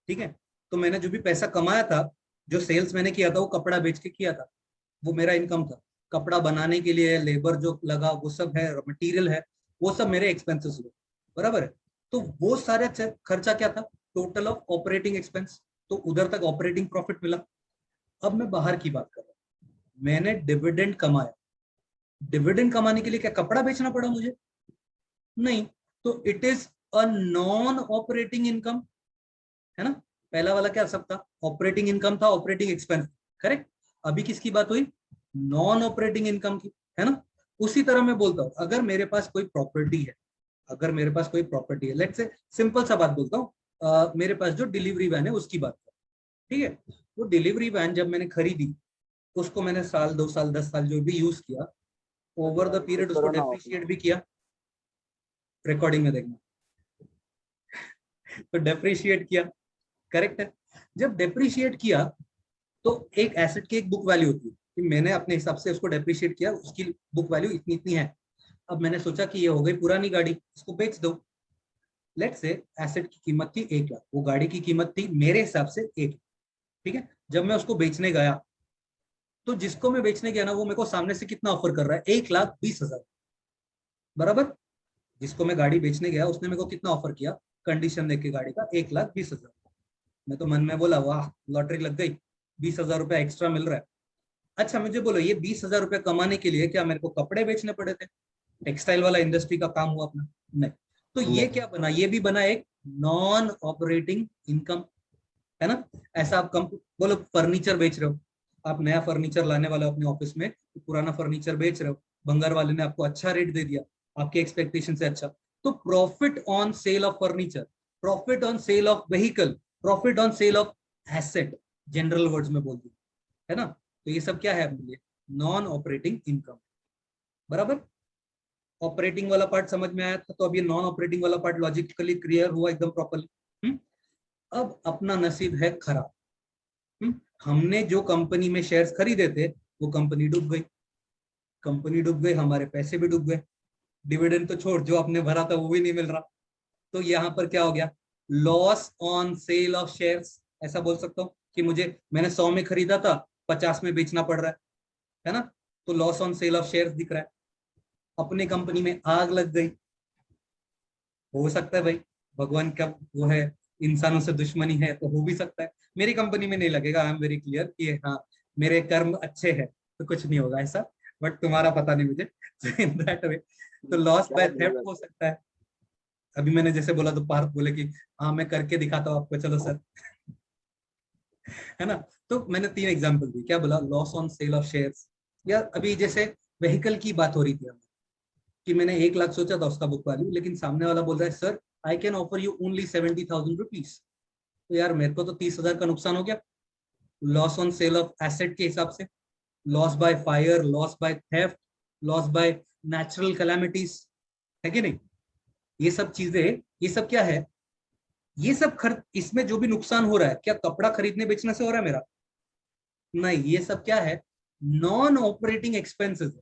ठीक है। तो मैंने जो भी पैसा कमाया था, जो सेल्स मैंने किया था वो कपड़ा बेच के किया था, वो मेरा इनकम था। कपड़ा बनाने के लिए लेबर जो लगा वो सब है, मटेरियल है, वो सब मेरे एक्सपेंसेस हुए, बराबर है। तो वो सारे खर्चा क्या था, टोटल ऑफ ऑपरेटिंग एक्सपेंस, तो उधर तक ऑपरेटिंग प्रॉफिट मिला। अब मैं बाहर की बात कर रहा हूँ, मैंने डिविडेंड कमाया। डिविडेंड कमाने के लिए क्या कपड़ा बेचना पड़ा मुझे? नहीं। तो it is a non operating income, है ना। पहला वाला क्या सब था, ऑपरेटिंग इनकम था, ऑपरेटिंग एक्सपेंस, करेक्ट। अभी किसकी बात हुई, नॉन ऑपरेटिंग इनकम की, है ना। उसी तरह मैं बोलता हूँ, अगर मेरे पास कोई प्रॉपर्टी है, अगर मेरे पास कोई प्रॉपर्टी है, लेट्स से सिंपल सा बात बोलता हूँ, मेरे पास जो डिलीवरी वैन है उसकी बात कर, ठीक है। वो डिलीवरी वैन जब मैंने खरीदी, उसको मैंने साल 2 साल 10 साल जो भी यूज किया, ओवर द पीरियड उसको डेप्रिशिएट भी किया, रिकॉर्डिंग में देखना तो डेप्रिशिएट किया, करेक्ट है। जब डेप्रिशिएट किया तो एक एसेट की एक बुक वैल्यू होती है कि मैंने अपने हिसाब से उसको डेप्रिशिएट किया, उसकी बुक वैल्यू इतनी इतनी है। अब मैंने सोचा कि ये हो गई पुरानी गाड़ी, इसको बेच दो। लेट्स से एसेट की कीमत थी 1 लाख, वो गाड़ी की कीमत थी मेरे हिसाब से 1 लाख, ठीक है। जब मैं उसको बेचने गया तो जिसको मैं बेचने गया ना, वो मेरे को सामने से कितना ऑफर कर रहा है, 1,20,000, बराबर। जिसको मैं गाड़ी बेचने गया उसने मेरे को कितना ऑफर किया, कंडीशन देख के गाड़ी का 1,20,000। मैं तो मन में बोला वाह लॉटरी लग गई, 20,000 रुपया एक्स्ट्रा मिल रहा है। अच्छा मुझे बोलो, ये 20,000 रुपया कमाने के लिए क्या मेरे को कपड़े बेचने पड़े थे, टेक्सटाइल वाला इंडस्ट्री का काम हुआ अपना? नहीं। तो ये क्या बना, ये भी बना एक नॉन ऑपरेटिंग इनकम, है ना। ऐसा आप बोलो फर्नीचर बेच रहे हो, आप नया फर्नीचर लाने वाले हो अपने ऑफिस में, तो पुराना फर्नीचर बेच रहे हो, भंगार वाले ने आपको अच्छा रेट दे दिया, आपके एक्सपेक्टेशन से अच्छा, तो profit on sale of furniture, profit on sale of vehicle, profit on sale of asset, general words में बोल दिया, है ना। तो ये सब क्या है अपने लिए, नॉन ऑपरेटिंग इनकम, बराबर। ऑपरेटिंग वाला पार्ट समझ में आया था, तो अब ये नॉन ऑपरेटिंग वाला पार्ट लॉजिकली क्लियर हुआ एकदम प्रॉपर्ली। अब अपना नसीब है खराब, हमने जो कंपनी में शेयर्स खरीदे थे वो कंपनी डूब गई, कंपनी डूब गई, हमारे पैसे भी डूब गए, डिविडेंड तो छोड़, जो आपने भरा था वो भी नहीं मिल रहा। तो यहाँ पर क्या हो गया, loss on sale of shares, ऐसा बोल सकता हूँ कि मैंने 100 में खरीदा था, 50 में बेचना पड़ रहा है ना। तो loss on sale of shares दिख रहा है। अपनी कंपनी में आग लग गई, हो सकता है भाई भगवान का वो है, इंसानों से दुश्मनी है तो हो भी सकता है। मेरी कंपनी में नहीं लगेगा, आई एम वेरी क्लियर कि हाँ मेरे कर्म अच्छे हैं तो कुछ नहीं होगा ऐसा, बट तुम्हारा पता नहीं मुझे। इन दैट वे तो लॉस बाय थेफ्ट हो सकता है। अभी मैंने जैसे बोला तो पार्थ बोले कि हाँ मैं करके दिखाता हूँ आपको, चलो सर है ना। तो मैंने 3 एग्जांपल दी, क्या बोला, loss on sale of shares, या अभी जैसे व्हीकल की बात हो रही थी कि मैंने 1 लाख सोचा था उसका बुक वैल्यू, लेकिन सामने वाला बोल रहा है sir I can offer you only 70,000 rupees. तो यार मेरे को तो 30,000 का नुकसान हो गया, loss on sale of asset के हिसाब से, loss by fire, loss by theft, loss by natural calamities, है कि नहीं। ये सब चीजें, ये सब क्या है, ये सब खर्च, इसमें जो भी नुकसान हो रहा है क्या कपड़ा खरीदने बेचने से हो रहा है मेरा? नहीं, ये सब क्या है, नॉन ऑपरेटिंग एक्सपेंसेस है।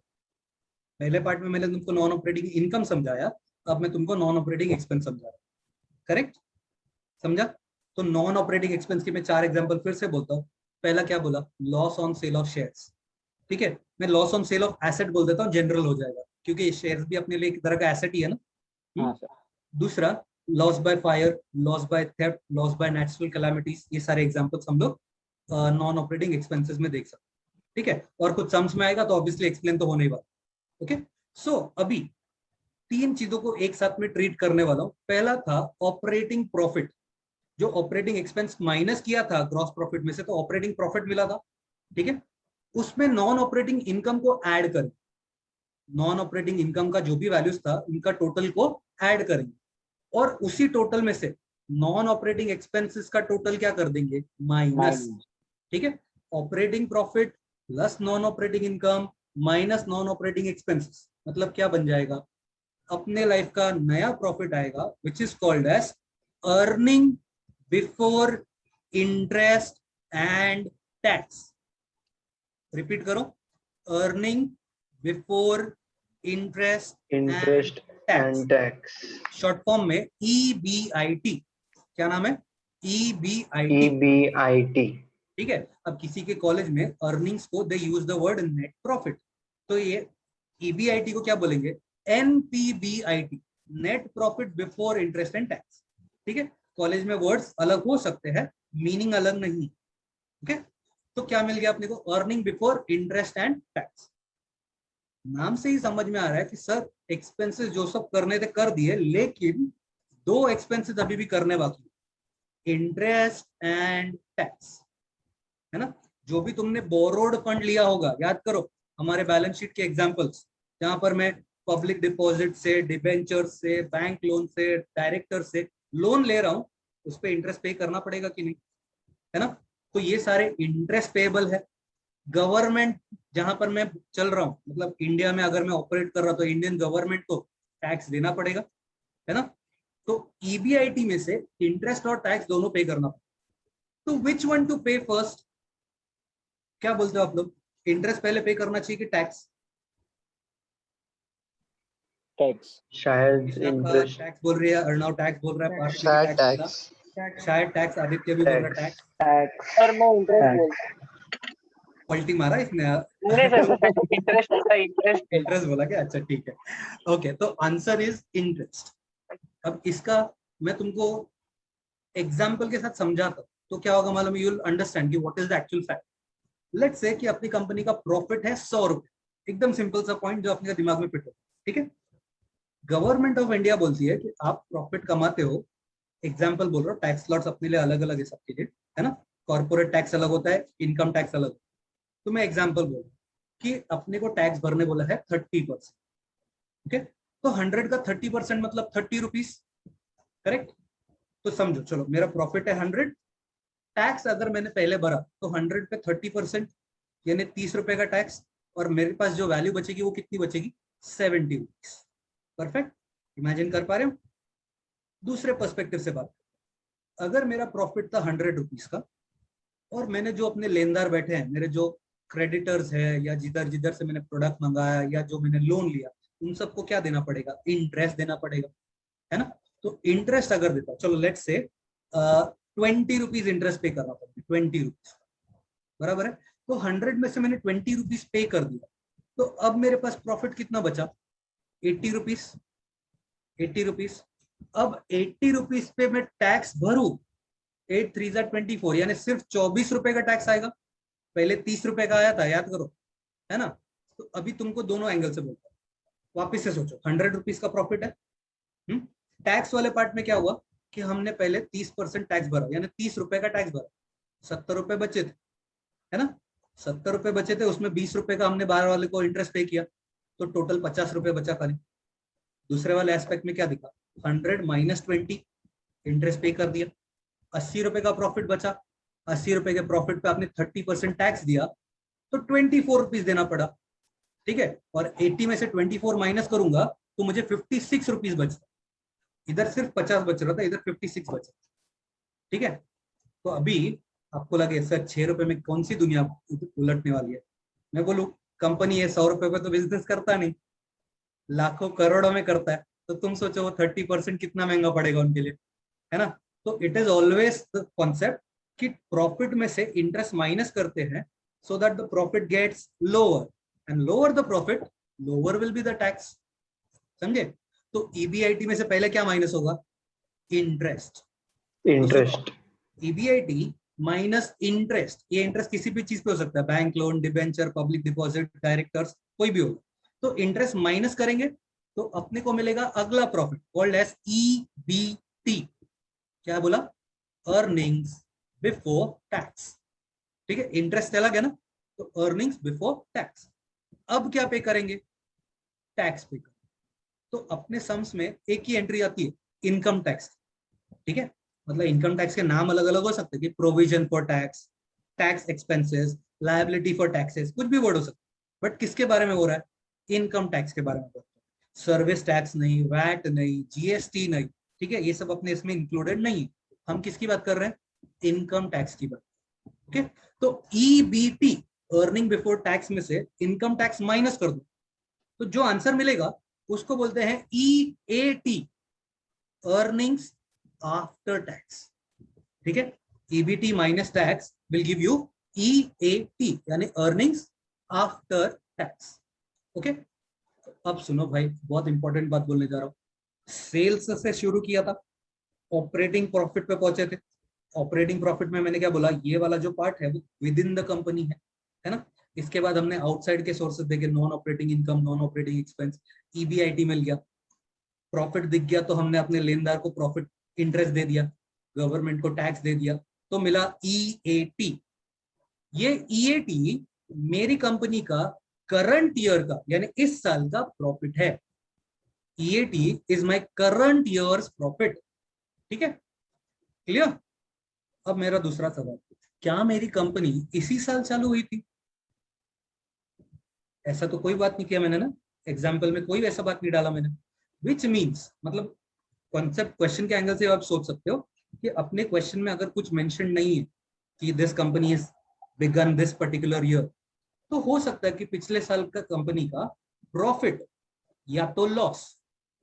पहले पार्ट में मैंने तुमको नॉन ऑपरेटिंग इनकम समझाया, अब मैं तुमको नॉन ऑपरेटिंग एक्सपेंस समझा रहा हूं, करेक्ट, समझा। तो नॉन ऑपरेटिंग एक्सपेंस के मैं 4 एग्जांपल फिर से बोलता हूँ। पहला क्या बोला, loss on sale of shares, ठीक है। मैं loss on sale of asset बोल देता हूँ, जनरल हो जाएगा, क्योंकि शेयर्स भी अपने लिए एक तरह का एसेट ही है ना। हाँ सर। दूसरा loss by fire, loss by theft, loss by natural calamities, ये सारे एग्जांपल्स हम लोग नॉन ऑपरेटिंग एक्सपेंसेस में देख सकते हैं, ठीक है। और कुछ सम्स में आएगा तो ऑब्वियसली एक्सप्लेन तो होने ही वाला, ओके। सो अभी तीन चीजों को एक साथ में ट्रीट करने वाला हूं। पहला था ऑपरेटिंग प्रॉफिट, जो ऑपरेटिंग एक्सपेंस माइनस किया था ग्रॉस प्रॉफिट में से तो ऑपरेटिंग प्रॉफिट मिला था, ठीक है। उसमें नॉन ऑपरेटिंग इनकम को ऐड करें, नॉन ऑपरेटिंग इनकम का जो भी वैल्यूज था इनका टोटल को ऐड करेंगे और उसी टोटल में से नॉन ऑपरेटिंग एक्सपेंसेस का टोटल क्या कर देंगे, माइनस, ठीक है। Operating profit plus non operating income minus non operating expenses, मतलब क्या बन जाएगा, अपने लाइफ का नया प्रॉफिट आएगा which is called as earning before interest and tax. Repeat करो, earning before interest and tax. Short form में EBIT। क्या नाम है, EBIT, EBIT। ठीक है। अब किसी के कॉलेज में अर्निंग्स को they use the word net profit, तो ये EBIT को क्या बोलेंगे, NPBIT, net profit before interest and tax, ठीक है। कॉलेज में वर्ड्स अलग हो सकते हैं, मीनिंग अलग नहीं, ओके। तो क्या मिल गया अपने को, earning before interest and tax. नाम से ही समझ में आ रहा है कि सर एक्सपेंसेस जो सब करने थे कर दिए, लेकिन दो एक्सपेंसेस अभी भी करने बाकी, इंटरेस्ट एंड टैक्स, है ना। जो भी तुमने बोरोड फंड लिया होगा, याद करो हमारे बैलेंस शीट के एग्जांपल्स, जहां पर मैं पब्लिक डिपॉजिट से, डिबेंचर से, बैंक लोन से, डायरेक्टर से लोन ले रहा हूं, उस पर इंटरेस्ट पे करना पड़ेगा कि नहीं, है ना। तो ये सारे इंटरेस्ट पेएबल है। गवर्नमेंट जहां पर मैं चल रहा हूं, मतलब इंडिया में अगर मैं ऑपरेट कर रहा हूं तो इंडियन गवर्नमेंट को टैक्स देना पड़ेगा, है ना। तो EBIT में से इंटरेस्ट और टैक्स दोनों पे करना पड़ेगा। तो विच वन टू पे फर्स्ट, क्या बोलते हो आप लोग, इंटरेस्ट पहले पे करना चाहिए कि टैक्स? टैक्स। शायद इंटरेस्ट। टैक्स बोल रही है, अर्णव टैक्स बोल रहा है, पार्थ भी शायद टैक्स टैक्स। बोला, शायद टैक्स, आदित्य भी बोल रहा है टैक्स। टैक्स। सर मैं इंटरेस्ट बोल, पलटी मारा इसने, नहीं सर मैं इंटरेस्ट बोला, इंटरेस्ट इंटरेस्ट बोला क्या, अच्छा ठीक है, ओके। तो आंसर इज इंटरेस्ट। अब इसका मैं तुमको एग्जाम्पल के साथ समझाता हूं, तो क्या होगा मालूम, यू विल अंडरस्टैंड कि what is the actual fact. Let's say कि अपनी कंपनी का प्रॉफिट है 100 रुपए, एकदम सिंपल सा पॉइंट जो अपने दिमाग में फिट हो, ठीक है। गवर्नमेंट ऑफ इंडिया बोलती है कि आप प्रॉफिट कमाते हो, एग्जाम्पल बोल रहा हूँ, टैक्स लॉट्स अपने लिए अलग अलग है सबके लिए, है ना। कॉर्पोरेट टैक्स अलग होता है, इनकम टैक्स अलग। तो मैं एग्जाम्पल बोल रहा हूँ कि अपने को टैक्स भरने बोला है 30%, ओके। तो 100 का 30% मतलब 30 रुपीज, करेक्ट। तो समझो, चलो मेरा प्रॉफिट है 100, टैक्स अगर मैंने पहले भरा तो 100 पे 30% यानी 30 रुपए का टैक्स, और मेरे पास जो वैल्यू बचेगी वो कितनी बचेगी, 70 रुपीज। परफेक्ट, इमेजिन कर पा रहे हो। दूसरे पर्सपेक्टिव से बात, अगर मेरा प्रॉफिट था 100 रुपीज का, और मैंने जो अपने लेनदार बैठे हैं, मेरे जो क्रेडिटर्स है, या जिधर जिधर से मैंने प्रोडक्ट मंगाया या जो मैंने लोन लिया, उन सबको क्या देना पड़ेगा, इंटरेस्ट देना पड़ेगा, है ना। तो इंटरेस्ट अगर देता, चलो लेट्स से 20 रुपीज इंटरेस्ट पे करना पड़ेगा, 20 रुपीज, बराबर है। तो 100 में से मैंने 20 रुपीज पे कर दिया, तो अब मेरे पास प्रॉफिट कितना बचा, 80 रुपीज, 80 रुपीज। अब 80 रुपीज पे मैं टैक्स भरू, 8 3 24, यानी सिर्फ 24 रुपए का टैक्स आएगा, पहले 30 रुपए का आया था, याद करो, है ना। तो अभी तुमको दोनों एंगल से बोलता हूँ, वापिस से सोचो, 100 रुपीज का प्रॉफिट है, टैक्स वाले पार्ट में क्या हुआ कि हमने पहले 30% टैक्स भरा, यानी 30 रुपए का टैक्स भरा, 70 रुपए बचे थे, है ना। 70 रुपए बचे थे, उसमें 20 रुपए का हमने बाहर वाले को इंटरेस्ट पे किया, तो टोटल 50 रुपए बचा खाली। दूसरे वाले एस्पेक्ट में क्या दिखा, 100 माइनस 20 इंटरेस्ट पे कर दिया, 80 रुपए का प्रॉफिट बचा, 80 रुपए के प्रॉफिट पे आपने 30% टैक्स दिया, तो 24 रुपीज देना पड़ा, ठीक है। और 80 में से 24 माइनस करूंगा तो मुझे 56 रुपीज बचता, इधर सिर्फ 50 बच रहा था, इधर 56 बचा, ठीक है। तो अभी आपको लगे सर 6 रुपए में कौन सी दुनिया उलटने वाली है, मैं बोलूं कंपनी है 100 रुपए पे तो बिजनेस करता नहीं, लाखों करोड़ों में करता है, तो तुम सोचो वो 30% कितना महंगा पड़ेगा उनके लिए, है ना। तो it is always the concept कि प्रॉफिट में से इंटरेस्ट माइनस करते हैं, so that the profit gets lower, and lower the profit lower will be the tax, समझे। तो EBIT में से पहले क्या माइनस होगा, interest, interest. EBIT minus interest, ये इंटरेस्ट किसी भी चीज पे हो सकता है, bank loan, debenture, public deposit, directors, कोई भी होगा। तो इंटरेस्ट माइनस करेंगे तो अपने को मिलेगा अगला प्रॉफिट कॉल्ड एज ईबीटी। क्या बोला? Earnings before tax. ठीक है, इंटरेस्ट चला गया ना, तो अर्निंग्स बिफोर टैक्स। अब क्या पे करेंगे? टैक्स पे करेंगे। तो अपने सम्स में एक ही एंट्री आती है, इनकम टैक्स। ठीक है, मतलब इनकम टैक्स के नाम अलग अलग हो सकते हैं कि provision for tax, tax expenses, liability for taxes, कुछ भी वर्ड हो सकता है, बट किसके बारे में हो रहा है? इनकम टैक्स के बारे में हो रहा है। सर्विस टैक्स नहीं, वैट नहीं, जीएसटी नहीं, ठीक है, ये सब अपने इसमें इंक्लूडेड नहीं है। हम किसकी बात कर रहे हैं? इनकम टैक्स की बात। ओके, तो ईबीटी अर्निंग बिफोर टैक्स में से इनकम टैक्स माइनस कर दो, तो जो आंसर मिलेगा उसको बोलते हैं ईएटी, अर्निंग्स आफ्टर टैक्स। ठीक है, EBT minus tax will give you EAT, यानी अर्निंग्स आफ्टर टैक्स। ओके, अब सुनो भाई, बहुत इंपॉर्टेंट बात बोलने जा रहा हूं। सेल्स से शुरू किया था, ऑपरेटिंग प्रॉफिट पे पहुंचे थे। ऑपरेटिंग प्रॉफिट में मैंने क्या बोला? ये वाला जो पार्ट है वो विद इन द कंपनी है ना। इसके बाद हमने आउटसाइड के सोर्सेज देखे, non operating income, non operating expense, EBIT मिल गया। प्रॉफिट दिख गया तो हमने अपने लेनदार को प्रॉफिट इंटरेस्ट दे दिया, गवर्नमेंट को टैक्स दे दिया, तो मिला ईएटी। ये ईएटी मेरी कंपनी का करंट ईयर का, यानी इस साल का प्रॉफिट है। EAT is my current years profit. ठीक है, क्लियर? अब मेरा दूसरा सवाल, क्या मेरी कंपनी इसी साल चालू हुई थी? ऐसा तो कोई बात नहीं किया मैंने ना, एग्जाम्पल में कोई ऐसा बात नहीं डाला मैंने। विच मीन्स, मतलब कॉन्सेप्ट क्वेश्चन के एंगल से आप सोच सकते हो कि अपने क्वेश्चन में अगर कुछ मेंशन नहीं है कि this company is begin this particular year, तो हो सकता है कि पिछले साल का कंपनी का प्रॉफिट या तो लॉस,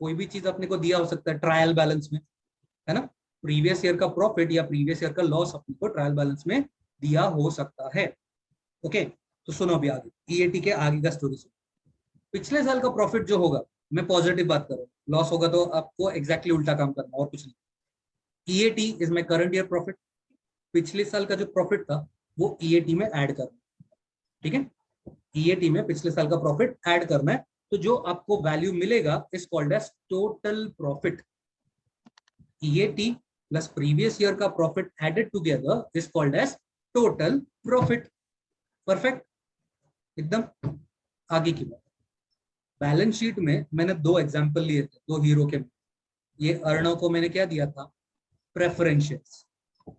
कोई भी चीज अपने को दिया हो सकता है ट्रायल बैलेंस में, है ना। प्रीवियस ईयर का प्रॉफिट या प्रीवियस ईयर का लॉस अपने को ट्रायल बैलेंस में दिया हो सकता है। ओके, तो सुनो अभी आगे, ईएटी के आगे का स्टोरी सुनो। पिछले साल का प्रॉफिट जो होगा, मैं पॉजिटिव बात कर रहा हूँ, लॉस होगा तो आपको एग्जैक्टली उल्टा काम करना और कुछ नहीं। EAT is my current year profit. पिछले साल का जो प्रॉफिट था वो ईएटी में ऐड करना। ठीक है, ईएटी में पिछले साल का प्रॉफिट ऐड करना है, तो जो आपको वैल्यू मिलेगा is called as total profit. EAT plus previous year का profit added together is called as total profit. Perfect, एकदम। आगे की बात, बैलेंस शीट में मैंने दो एग्जांपल लिए थे, दो हीरो के। ये अर्णव को मैंने क्या दिया था? Preference shares.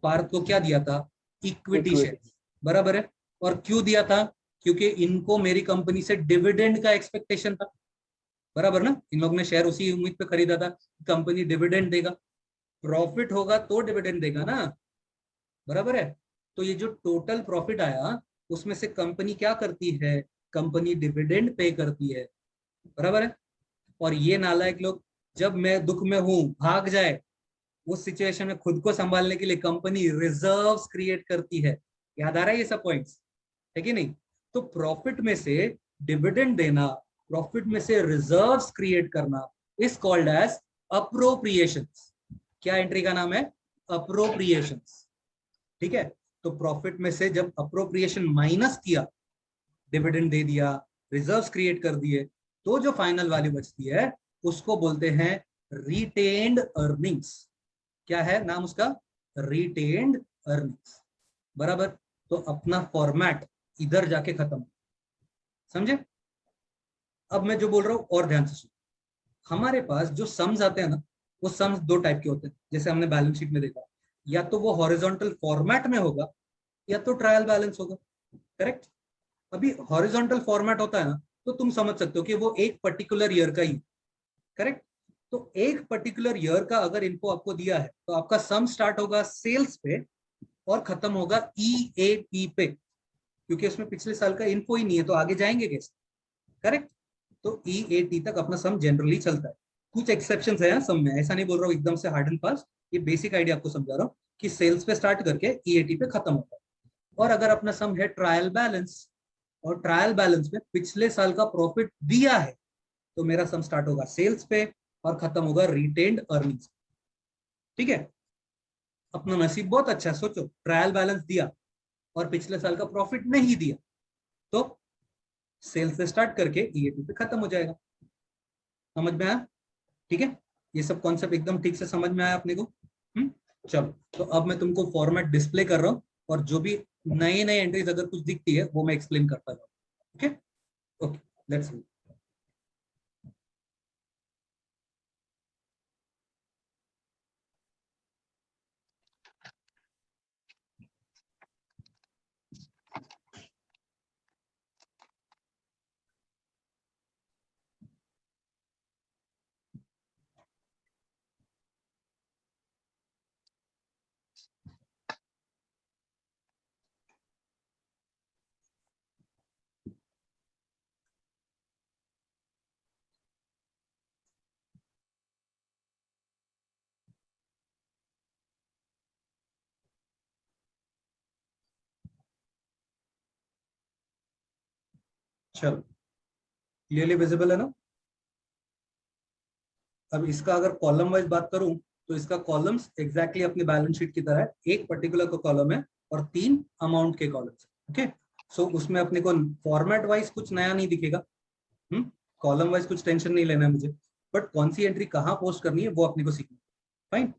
पार्थ को क्या दिया था? इक्विटी शेयर्स, बराबर है। और क्यों दिया था? क्योंकि इनको मेरी कंपनी से डिविडेंड का एक्सपेक्टेशन था, बराबर ना। इन लोगों ने शेयर उसी उम्मीद पे खरीदा था कंपनी डिविडेंड देगा, प्रॉफिट होगा तो डिविडेंड देगा ना, बराबर है। तो ये जो टोटल प्रॉफिट आया उसमें से कंपनी क्या करती है? कंपनी डिविडेंड पे करती है, बराबर है। और ये नालायक लोग जब मैं दुख में हूं भाग जाए, उस सिचुएशन में खुद को संभालने के लिए कंपनी रिजर्व्स क्रिएट करती है। याद आ रहा है ये सब पॉइंट्स, है कि नहीं? तो प्रॉफिट में से डिविडेंड देना, प्रॉफिट में से रिजर्व्स क्रिएट करना इज कॉल्ड एज अप्रोप्रिएशंस। क्या एंट्री का नाम है? अप्रोप्रिएशंस। ठीक है, तो प्रॉफिट में से जब अप्रोप्रिएशन माइनस किया, डिविडेंड दे दिया, रिजर्व्स क्रिएट कर दिए, तो जो फाइनल वैल्यू बचती है उसको बोलते हैं रिटेन्ड अर्निंग्स। क्या है नाम उसका? रिटेन्ड अर्निंग्स, बराबर। तो अपना फॉर्मेट इधर जाके खत्म, समझे? अब मैं जो बोल रहा हूं और ध्यान से सुनो। हमारे पास जो सम्स आते हैं ना, वो सम्स दो टाइप के होते हैं, जैसे हमने बैलेंस शीट में देखा। या तो वो हॉरिजॉन्टल फॉर्मेट में होगा या तो ट्रायल बैलेंस होगा, करेक्ट। अभी हॉरिजॉन्टल फॉर्मेट होता है ना, तो तुम समझ सकते हो कि वो एक पर्टिकुलर ईयर का ही, करेक्ट। तो एक पर्टिकुलर ईयर का अगर इनको आपको दिया है तो आपका सम स्टार्ट होगा सेल्स पे और खत्म होगा ईएटी पे, क्योंकि उसमें पिछले साल का इन्फो ही नहीं है, तो आगे जाएंगे कैसे, करेक्ट। तो ईएटी तक अपना सम जनरली चलता है। कुछ एक्सेप्शंस है सम में, ऐसा नहीं बोल रहा हूँ एकदम से हार्ड एंड फास्ट, ये बेसिक आइडिया आपको समझा रहा हूँ कि सेल्स पे स्टार्ट करके ईएटी पे खत्म होता है। और अगर अपना सम है ट्रायल बैलेंस, और ट्रायल बैलेंस में पिछले साल का प्रॉफिट दिया है, तो मेरा सम स्टार्ट होगा सेल्स पे और खत्म होगा रिटेन्ड अर्निंग्स। ठीक है, अपना नसीब बहुत अच्छा है। सोचो, ट्रायल बैलेंस दिया और पिछले साल का प्रॉफिट नहीं दिया, तो सेल्स से स्टार्ट करके ईएटी पे खत्म हो जाएगा। समझ में आया? ठीक है, ये सब कॉन्सेप्ट एकदम ठीक से समझ में आया अपने को? चलो, तो अब मैं तुमको फॉर्मेट डिस्प्ले कर रहा हूँ और जो भी नई नई एंट्रीज अगर कुछ दिखती है वो मैं एक्सप्लेन करता जाऊँ। Okay okay, let's go. चलो, क्लियरली विजिबल है ना? अब इसका अगर कॉलम वाइज बात करूं तो इसका कॉलम्स एग्जैक्टली अपनी बैलेंस शीट की तरह है, एक पर्टिकुलर का कॉलम है और 3 अमाउंट के कॉलम्स। ओके, सो उसमें अपने को फॉर्मेट वाइज कुछ नया नहीं दिखेगा, कॉलम वाइज कुछ टेंशन नहीं लेना है मुझे, बट कौन सी एंट्री कहाँ पोस्ट करनी है वो अपने को सीखना है। फाइन,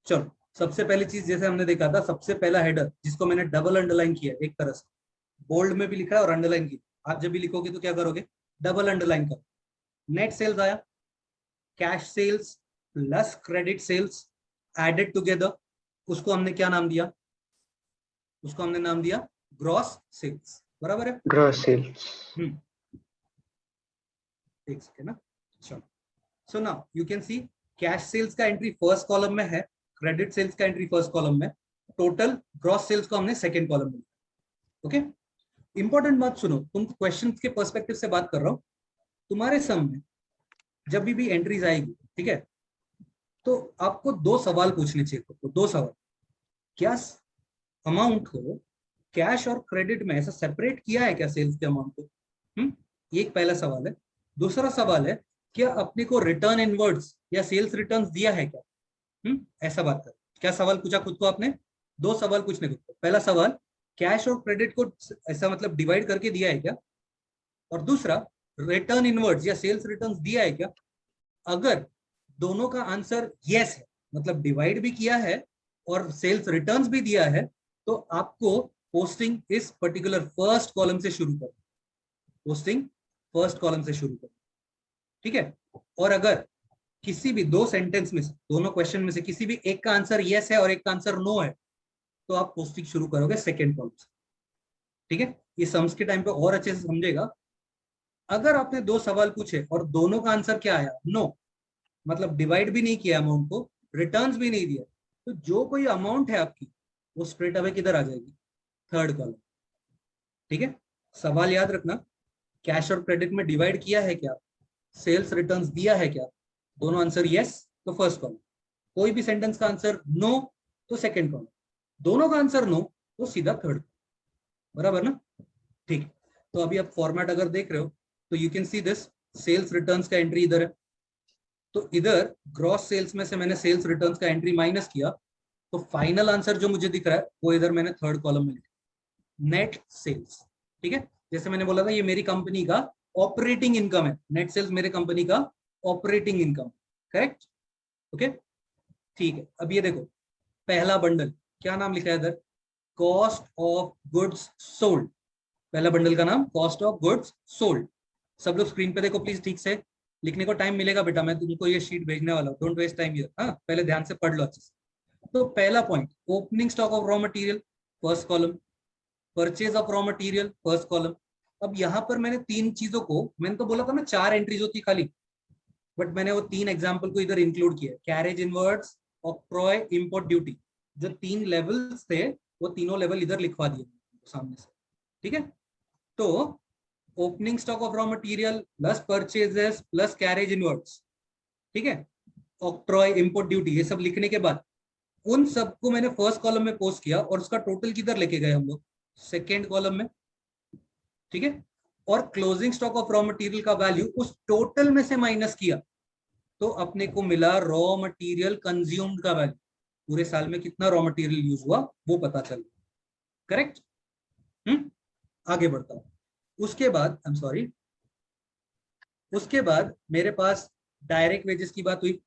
चलो, सबसे पहली चीज जैसे हमने देखा था, सबसे पहला हेडर जिसको मैंने डबल अंडरलाइन किया, एक तरह से बोल्ड में भी लिखा है और अंडरलाइन किया। आप जब भी लिखोगे तो क्या करोगे, डबल अंडरलाइन करो। नेट सेल्स आया, cash sales plus credit sales added together, उसको हमने क्या नाम दिया, उसको हमने नाम दिया ग्रॉस सेल्स, बराबर है? Gross sales. देख सके ना? चलो, so now you can see cash sales का एंट्री फर्स्ट कॉलम में है, क्रेडिट सेल्स का एंट्री फर्स्ट कॉलम में, टोटल ग्रॉस सेल्स को हमने सेकंड कॉलम में। ओके, इंपॉर्टेंट बात सुनो, तुम क्वेश्चन के पर्सपेक्टिव से बात कर रहा हूं। तुम्हारे सम में जब भी एंट्रीज आएगी, ठीक है, तो आपको 2 सवाल पूछने चाहिए, तो 2 सवाल, क्या अमाउंट को कैश और क्रेडिट में ऐसा सेपरेट किया है क्या सेल्स के अमाउंट को? ये एक पहला सवाल है। दूसरा सवाल है, क्या अपने को रिटर्न इनवर्ड्स या सेल्स रिटर्न्स दिया है क्या? ऐसा बात कर, क्या सवाल पूछा खुद को आपने? 2 सवाल पूछने को। पहला सवाल, कैश और क्रेडिट को ऐसा मतलब डिवाइड करके दिया है क्या? और दूसरा, रिटर्न इनवर्ड्स या सेल्स रिटर्न्स दिया है क्या? अगर दोनों का आंसर यस है, मतलब डिवाइड भी किया है और सेल्स रिटर्न्स भी दिया है, तो आपको पोस्टिंग इस पर्टिकुलर फर्स्ट कॉलम से शुरू करो, पोस्टिंग फर्स्ट कॉलम से शुरू करो, ठीक है? और अगर किसी भी 2 सेंटेंस में से, दोनों क्वेश्चन में से किसी भी एक का आंसर यस है और एक का आंसर नो है, तो आप पोस्टिंग शुरू करोगे सेकेंड कॉलम से, ठीक है? ये सम्स के टाइम पे और अच्छे से समझेगा। अगर आपने 2 सवाल पूछे और दोनों का आंसर क्या आया, नो, मतलब डिवाइड भी नहीं किया अमाउंट को, रिटर्न्स भी नहीं दिया, तो जो कोई अमाउंट है आपकी वो स्ट्रेट अवे किधर आ जाएगी, थर्ड कॉलम, ठीक है? सवाल याद रखना, कैश और क्रेडिट में डिवाइड किया है क्या, सेल्स रिटर्न्स दिया है क्या, दोनों आंसर यस तो फर्स्ट कॉलम, कोई भी सेंटेंस का आंसर नो तो सेकंड कॉलम, दोनों का आंसर नो तो सीधा थर्ड, बराबर ना? ठीक, तो अभी आप फॉर्मेट अगर देख रहे हो तो you can see this, sales returns का एंट्री इधर है, तो इधर ग्रॉस सेल्स में से मैंने सेल्स रिटर्न्स का एंट्री माइनस किया, तो फाइनल आंसर जो मुझे दिख रहा है वो इधर मैंने थर्ड कॉलम में लिखा, नेट सेल्स, ठीक है? जैसे मैंने बोला था ये मेरी कंपनी का ऑपरेटिंग इनकम है, नेट सेल्स मेरे कंपनी का ऑपरेटिंग इनकम, करेक्ट? ओके, ठीक है। अब ये देखो, पहला बंडल क्या नाम लिखा है इधर, कॉस्ट ऑफ गुड्स सोल्ड, पहला बंडल का नाम कॉस्ट ऑफ गुड्स सोल्ड। सब लोग स्क्रीन पे देखो प्लीज, ठीक से लिखने को टाइम मिलेगा बेटा, मैं तुमको ये शीट भेजने वाला हूँ, डोंट वेस्ट टाइम हियर। हाँ, पहले ध्यान से पढ़ लो अच्छे से। तो पहला point, opening stock of raw material first column, purchase of raw material first column. अब यहाँ पर मैंने 3 चीजों को, मैंने तो बोला था ना 4 एंट्रीज होती खाली, बट मैंने वो 3 एग्जाम्पल को इधर इंक्लूड किया, carriage inwards, octroi, import duty, जो 3 लेवल्स थे वो तीनों लेवल इधर लिखवा दिए सामने से, ठीक है? तो opening stock of raw material plus purchases plus carriage inwards, ठीक है, ऑक्ट्रॉय, इंपोर्ट ड्यूटी, ये सब लिखने के बाद उन सबको मैंने फर्स्ट कॉलम में पोस्ट किया और उसका टोटल किधर लेके गए हम लोग, सेकेंड कॉलम में, ठीक है? और closing stock of raw material का वैल्यू उस टोटल में से माइनस किया, तो अपने को मिला रॉ मटेरियल कंज्यूम्ड का वैल्यू, पूरे साल में कितना रॉ मटेरियल यूज हुआ वो पता चल, करेक्ट? आगे बढ़ता हूं। उसके बाद, आई एम सॉरी, उसके बाद मेरे पास डायरेक्ट वेजेस की बात हुई,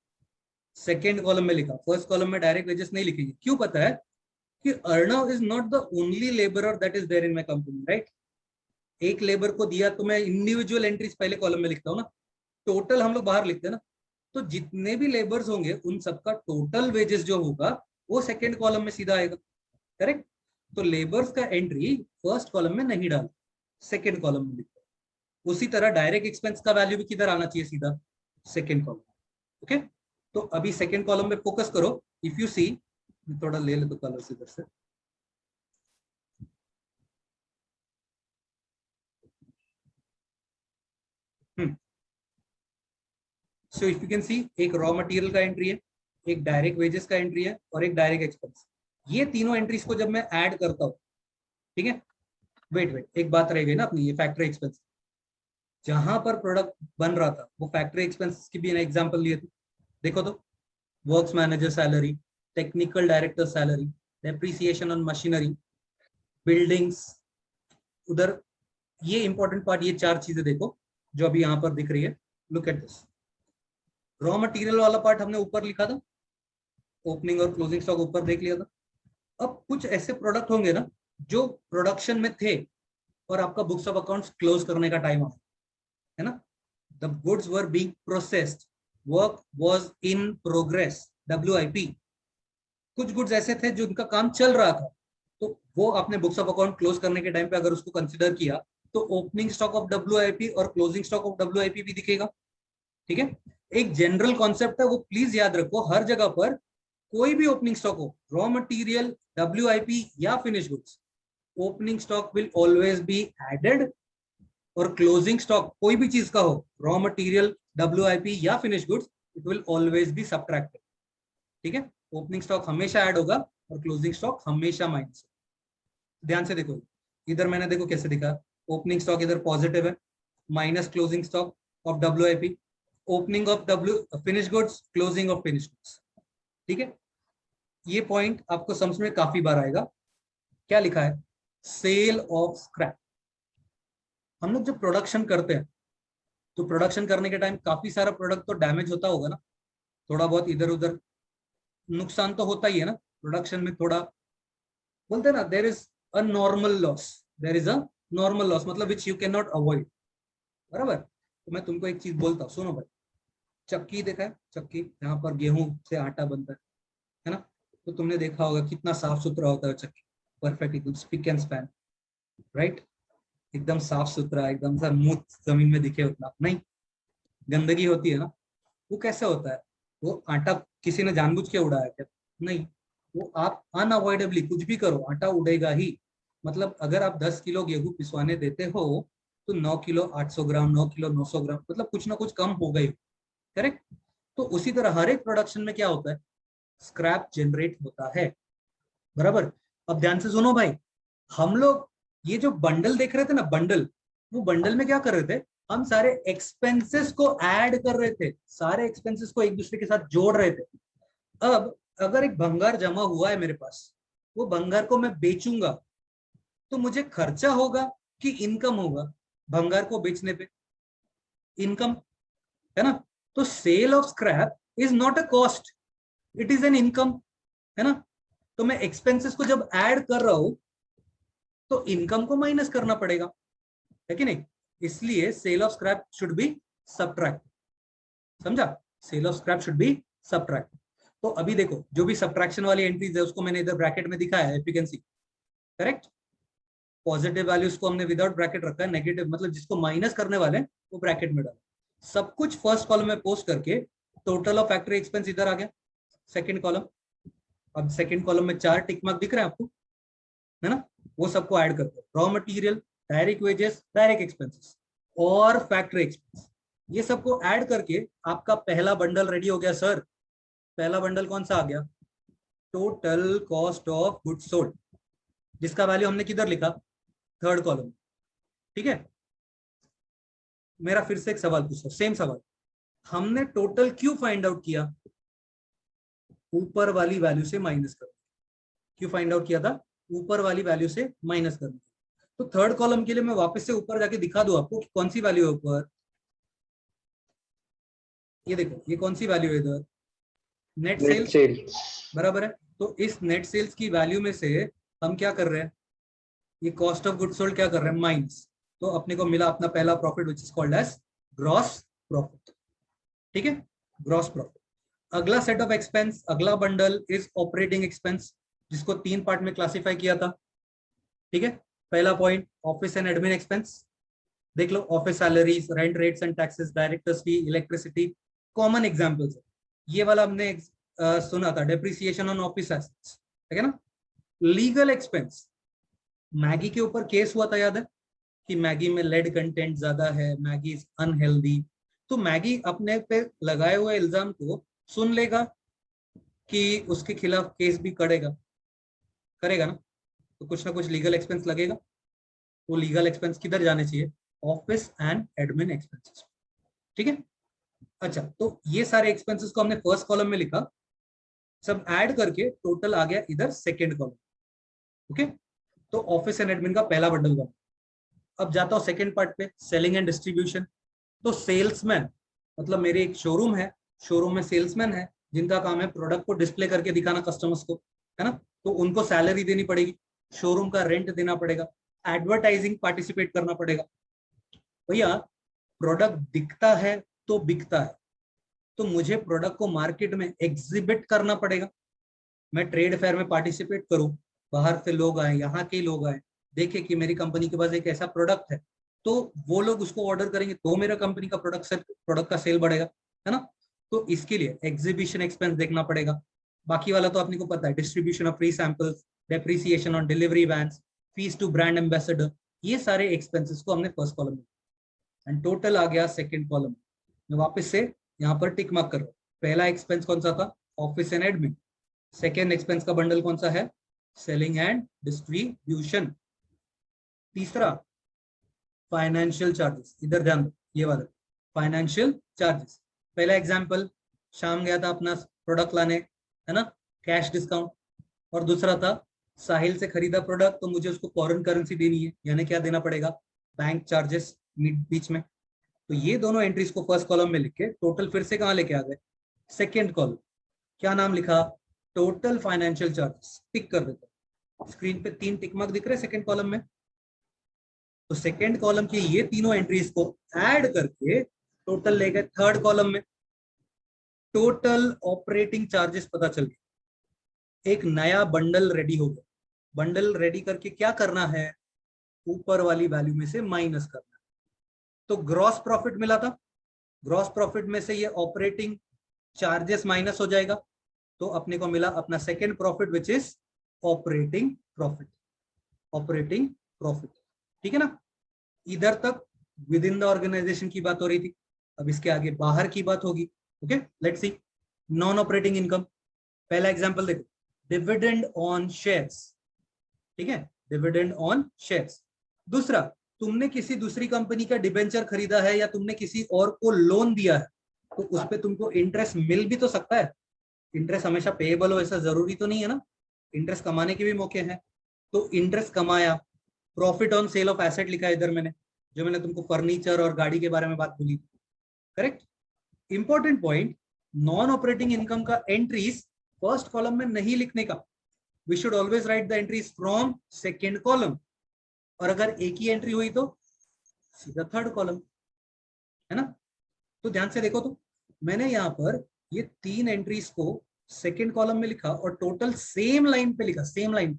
सेकेंड कॉलम में लिखा, फर्स्ट कॉलम में डायरेक्ट वेजेस नहीं लिखेंगे। क्यों पता है? कि Arnav is not the only labourer that is there in my company, right? एक लेबर को दिया तो मैं इंडिविजुअल एंट्रीज पहले कॉलम में लिखता हूँ ना, टोटल हम लोग बाहर लिखते हैं ना। तो जितने भी लेबर्स होंगे उन सबका टोटल वेजेस जो होगा वो सेकेंड कॉलम में सीधा आएगा, करेक्ट? तो लेबर्स का एंट्री फर्स्ट कॉलम में नहीं डाल, सेकेंड कॉलम में लिखते हैं। उसी तरह डायरेक्ट एक्सपेंस का वैल्यू भी किधर आना चाहिए? सीधा सेकेंड कॉलम। ओके, तो अभी सेकेंड कॉलम में फोकस करो। इफ यू सी, थोड़ा ले ले तो कलर इधर से, सो इफ यू कैन सी, एक रॉ मटेरियल का एंट्री है, एक डायरेक्ट वेजेस का एंट्री है और एक डायरेक्ट एक्सपेंस। ये तीनों एंट्रीज को जब मैं ऐड करता हूँ, ठीक है, वेट एक बात रह गई ना अपनी, ये फैक्ट्री एक्सपेंस। जहां पर प्रोडक्ट बन रहा था वो फैक्ट्री एक्सपेंस की भी एग्जांपल लिए थे, देखो तो, works manager salary, technical director salary, depreciation on machinery, buildings, उधर ये इंपॉर्टेंट पार्ट, ये चार चीजें देखो जो अभी यहाँ पर दिख रही है। Look at this, raw material वाला पार्ट हमने ऊपर लिखा था, ओपनिंग और क्लोजिंग स्टॉक ऊपर देख लिया था। अब कुछ ऐसे प्रोडक्ट होंगे ना जो प्रोडक्शन में थे और आपका बुक्स ऑफ अकाउंट्स क्लोज करने का टाइम आया, है ना? The goods were being processed, work was in progress, WIP। कुछ गुड्स ऐसे थे जो उनका काम चल रहा था, तो वो आपने बुक्स ऑफ अकाउंट क्लोज करने के टाइम पे अगर उसको कंसिडर किया तो ओपनिंग स्टॉक ऑफ WIP और क्लोजिंग स्टॉक ऑफ WIP भी दिखेगा, ठीक है? एक जनरल कॉन्सेप्ट है, वो प्लीज याद रखो, हर जगह पर कोई भी ओपनिंग स्टॉक हो, रॉ मटेरियल, WIP या finish goods, opening stock will always be added और क्लोजिंग स्टॉक कोई भी चीज का हो, रॉ मटेरियल, WIP या finish goods, it will always be subtracted, ठीक है? ओपनिंग स्टॉक हमेशा ऐड होगा और क्लोजिंग स्टॉक हमेशा माइनस। ध्यान से देखो, इधर मैंने देखो कैसे दिखा, ओपनिंग स्टॉक इधर पॉजिटिव है, minus closing stock of WIP, opening of finish goods, closing of finish goods, ठीक है? ये पॉइंट आपको समझ में काफी बार आएगा। क्या लिखा है? Sale of scrap. हम लोग जब प्रोडक्शन करते हैं तो प्रोडक्शन करने के टाइम काफी सारा प्रोडक्ट तो डैमेज होता होगा ना, थोड़ा बहुत इधर उधर नुकसान तो होता ही है ना प्रोडक्शन में। थोड़ा बोलते हैं ना, there is a normal loss, there is a normal loss, मतलब which you can not avoid, बराबर? तो मैं तुमको एक चीज बोलता हूँ, सुनो भाई, चक्की देखा है? चक्की जहाँ पर गेहूं से आटा बनता है ना? तो तुमने देखा होगा कितना साफ सुथरा होता है चक्की, परफेक्ट, एकदम स्पिक एंड स्पैन, राइट? एकदम साफ सुथरा, एकदम सा मुफ्त जमीन में दिखे उतना नहीं, गंदगी होती है ना। वो कैसे होता है? वो आटा किसी ने जानबूझ के उड़ाया क्या? नहीं, वो आप अनअवॉइडेबली कुछ भी करो आटा उड़ेगा ही। मतलब अगर आप 10 किलो गेहूं पिसवाने देते हो तो 9 किलो 800 ग्राम, 9 किलो 900 ग्राम, मतलब कुछ ना कुछ कम हो गई, करेक्ट? तो उसी तरह हर एक प्रोडक्शन में क्या होता है? स्क्रैप जनरेट होता है, बराबर? अब ध्यान से सुनो भाई, हम लोग ये जो बंडल देख रहे थे ना, बंडल, वो बंडल में क्या कर रहे थे? हम सारे एक्सपेंसेस को ऐड कर रहे थे, सारे एक्सपेंसेस को एक दूसरे के साथ जोड़ रहे थे। अब अगर एक भंगार जमा हुआ है मेरे पास, वो भंगार को मैं बेचूंगा तो मुझे खर्चा होगा कि इनकम होगा? भंगार को बेचने पे इनकम, है ना? तो sale of scrap is not a cost, it is an income, है ना? तो मैं एक्सपेंसेस को जब ऐड कर रहा हूं तो इनकम को माइनस करना पड़ेगा, है कि नहीं? इसलिए sale of scrap should be subtract, समझा? Sale of scrap should be subtract. तो अभी देखो, जो भी सब्ट्रैक्शन वाली एंट्रीज है उसको मैंने इधर ब्रैकेट में दिखाया है, you can C, correct? Positive values को हमने विदाउट ब्रैकेट रखा है, नेगेटिव मतलब जिसको माइनस करने वाले हैं वो ब्रैकेट में डाला। सब कुछ फर्स्ट कॉलम में पोस्ट करके टोटल ऑफ फैक्ट्री एक्सपेंस इधर आ गया सेकंड कॉलम। अब सेकंड कॉलम में 4 टिक मार्क दिख रहे हैं आपको, है ना? वो सबको ऐड करते हैं, raw material, direct wages, direct expenses और फैक्ट्री एक्सपेंस, ये सबको ऐड करके आपका पहला बंडल रेडी हो गया सर। पहला बंडल कौन सा आ गया? Total cost of goods sold, जिसका वैल्यू हमने किधर लिखा? थर्ड कॉलम, ठीक है? मेरा फिर से एक सवाल पूछो, सेम सवाल, हमने टोटल क्यों फाइंड आउट किया? ऊपर वाली वैल्यू से माइनस कर, क्यों फाइंड आउट किया था? ऊपर वाली वैल्यू से माइनस करना। तो थर्ड कॉलम के लिए मैं वापस से ऊपर जाके दिखा दूं आपको कि कौन सी वैल्यू है ऊपर। ये देखो ये कौन सी वैल्यू है इधर, नेट नेट सेल्स, सेल्स। बराबर है। तो इस नेट सेल्स की वैल्यू में से हम क्या कर रहे हैं, ये कॉस्ट ऑफ गुड सोल्ड क्या कर रहे हैं, माइनस। तो अपने को मिला अपना पहला profit which is called as gross profit. ठीक है, ग्रॉस प्रॉफिट। अगला सेट ऑफ एक्सपेंस, अगला बंडल इज ऑपरेटिंग एक्सपेंस, जिसको 3 पार्ट में क्लासिफाई किया था। ठीक है, पहला point office and admin expense, देख लो office salaries, rent, rates and taxes, directors fee, electricity, common examples है। ये वाला हमने सुना था, डेप्रिसिएशन ऑन ऑफिस एसेट्स, ठीक है ना। लीगल एक्सपेंस, मैगी के ऊपर केस हुआ था, याद है कि मैगी में लेड कंटेंट ज्यादा है, मैगी इज अनहेल्दी। तो मैगी अपने पे लगाए हुए इल्जाम को सुन लेगा कि उसके खिलाफ केस भी करेगा ना, तो कुछ ना कुछ लीगल एक्सपेंस लगेगा। वो लीगल एक्सपेंस किधर जाने चाहिए, ऑफिस एंड एडमिन एक्सपेंसेस। ठीक है, अच्छा तो ये सारे एक्सपेंसेस को हमने फर्स्ट कॉलम में लिखा, सब ऐड करके टोटल आ गया इधर सेकेंड कॉलम। ओके, तो ऑफिस एंड एडमिन का पहला बंडल बना। अब जाता हूं सेकेंड पार्ट पे, सेलिंग एंड डिस्ट्रीब्यूशन। तो सेल्समैन मतलब मेरे एक शोरूम है, शोरूम में सेल्समैन है जिनका काम है प्रोडक्ट को डिस्प्ले करके दिखाना कस्टमर्स को, है ना। तो उनको सैलरी देनी पड़ेगी, शोरूम का रेंट देना पड़ेगा, एडवर्टाइजिंग पार्टिसिपेट करना पड़ेगा। भैया प्रोडक्ट दिखता है तो बिकता है, तो मुझे प्रोडक्ट को मार्केट में एग्जिबिट करना पड़ेगा। मैं ट्रेड फेयर में पार्टिसिपेट करूं, बाहर से लोग आए, यहाँ के लोग आए, देखे कि मेरी कंपनी के पास एक ऐसा प्रोडक्ट है, तो वो लोग उसको ऑर्डर करेंगे, तो मेरा कंपनी का प्रोडक्ट का सेल बढ़ेगा, है ना। तो इसके लिए एग्जीबिशन एक्सपेंस देखना पड़ेगा। बाकी वाला तो आपने को पता है, distribution of free samples, depreciation on delivery vans, fees to brand ambassador, ये सारे एक्सपेंसेस को हमने फर्स्ट कॉलम में, एंड टोटल आ गया सेकेंड कॉलम। मैं वापस से यहाँ पर टिक मार्क कर रहा हूँ। पहला एक्सपेंस कौन सा था, office and admin. Second expense का बंडल कौन सा है, सेलिंग एंड डिस्ट्रीब्यूशन। तीसरा फाइनेंशियल चार्जेस, इधर ध्यान दो, ये वाला फाइनेंशियल चार्जेस। पहला एग्जांपल, शाम गया था अपना प्रोडक्ट लाने, है ना, कैश डिस्काउंट। और दूसरा था साहिल से खरीदा प्रोडक्ट तो मुझे उसको फॉरेन करेंसी देनी है, यानी क्या देना पड़ेगा, बैंक चार्जेस बीच में। तो ये दोनों एंट्रीज को फर्स्ट कॉलम में लिख के टोटल फिर से कहाँ लेके आ गए, सेकेंड कॉलम। क्या नाम लिखा, टोटल फाइनेंशियल चार्जेस। टिक कर देता हूं, स्क्रीन पे 3 टिक मार्क दिख रहे हैं सेकेंड कॉलम में। तो सेकेंड कॉलम की ये तीनों एंट्रीज को ऐड करके टोटल ले गए थर्ड कॉलम में। टोटल ऑपरेटिंग चार्जेस पता चल गया, एक नया बंडल रेडी हो गया। बंडल रेडी करके क्या करना है, ऊपर वाली वैल्यू में से माइनस करना है। तो ग्रॉस प्रॉफिट मिला था, ग्रॉस प्रॉफिट में से ये ऑपरेटिंग चार्जेस माइनस हो जाएगा, तो अपने को मिला अपना second profit which is operating profit. Operating profit, ठीक है ना। इधर तक विद इन द ऑर्गेनाइजेशन की बात हो रही थी, अब इसके आगे बाहर की बात होगी। Okay, let's see non operating income. पहला एग्जांपल देखो, डिविडेंड ऑन शेयर्स, ठीक है, डिविडेंड ऑन शेयर्स। दूसरा, तुमने किसी दूसरी कंपनी का डिबेंचर खरीदा है या तुमने किसी और को लोन दिया है, तो उस पर तुमको इंटरेस्ट मिल भी तो सकता है। इंटरेस्ट हमेशा पेएबल हो ऐसा जरूरी तो नहीं है ना, इंटरेस्ट कमाने के भी मौके हैं। तो इंटरेस्ट कमाया, profit on sale of asset लिखा है इधर मैंने, जो मैंने तुमको फर्नीचर और गाड़ी के बारे में बात बोली, correct. Important point, non operating income का एंट्रीज फर्स्ट कॉलम में नहीं लिखने का। We should always write the entries from second column, और अगर एक ही एंट्री हुई तो सीधा थर्ड कॉलम, है ना। तो ध्यान से देखो, तो मैंने यहाँ पर ये 3 एंट्रीज को सेकेंड कॉलम में लिखा और टोटल सेम लाइन पे लिखा, सेम लाइन,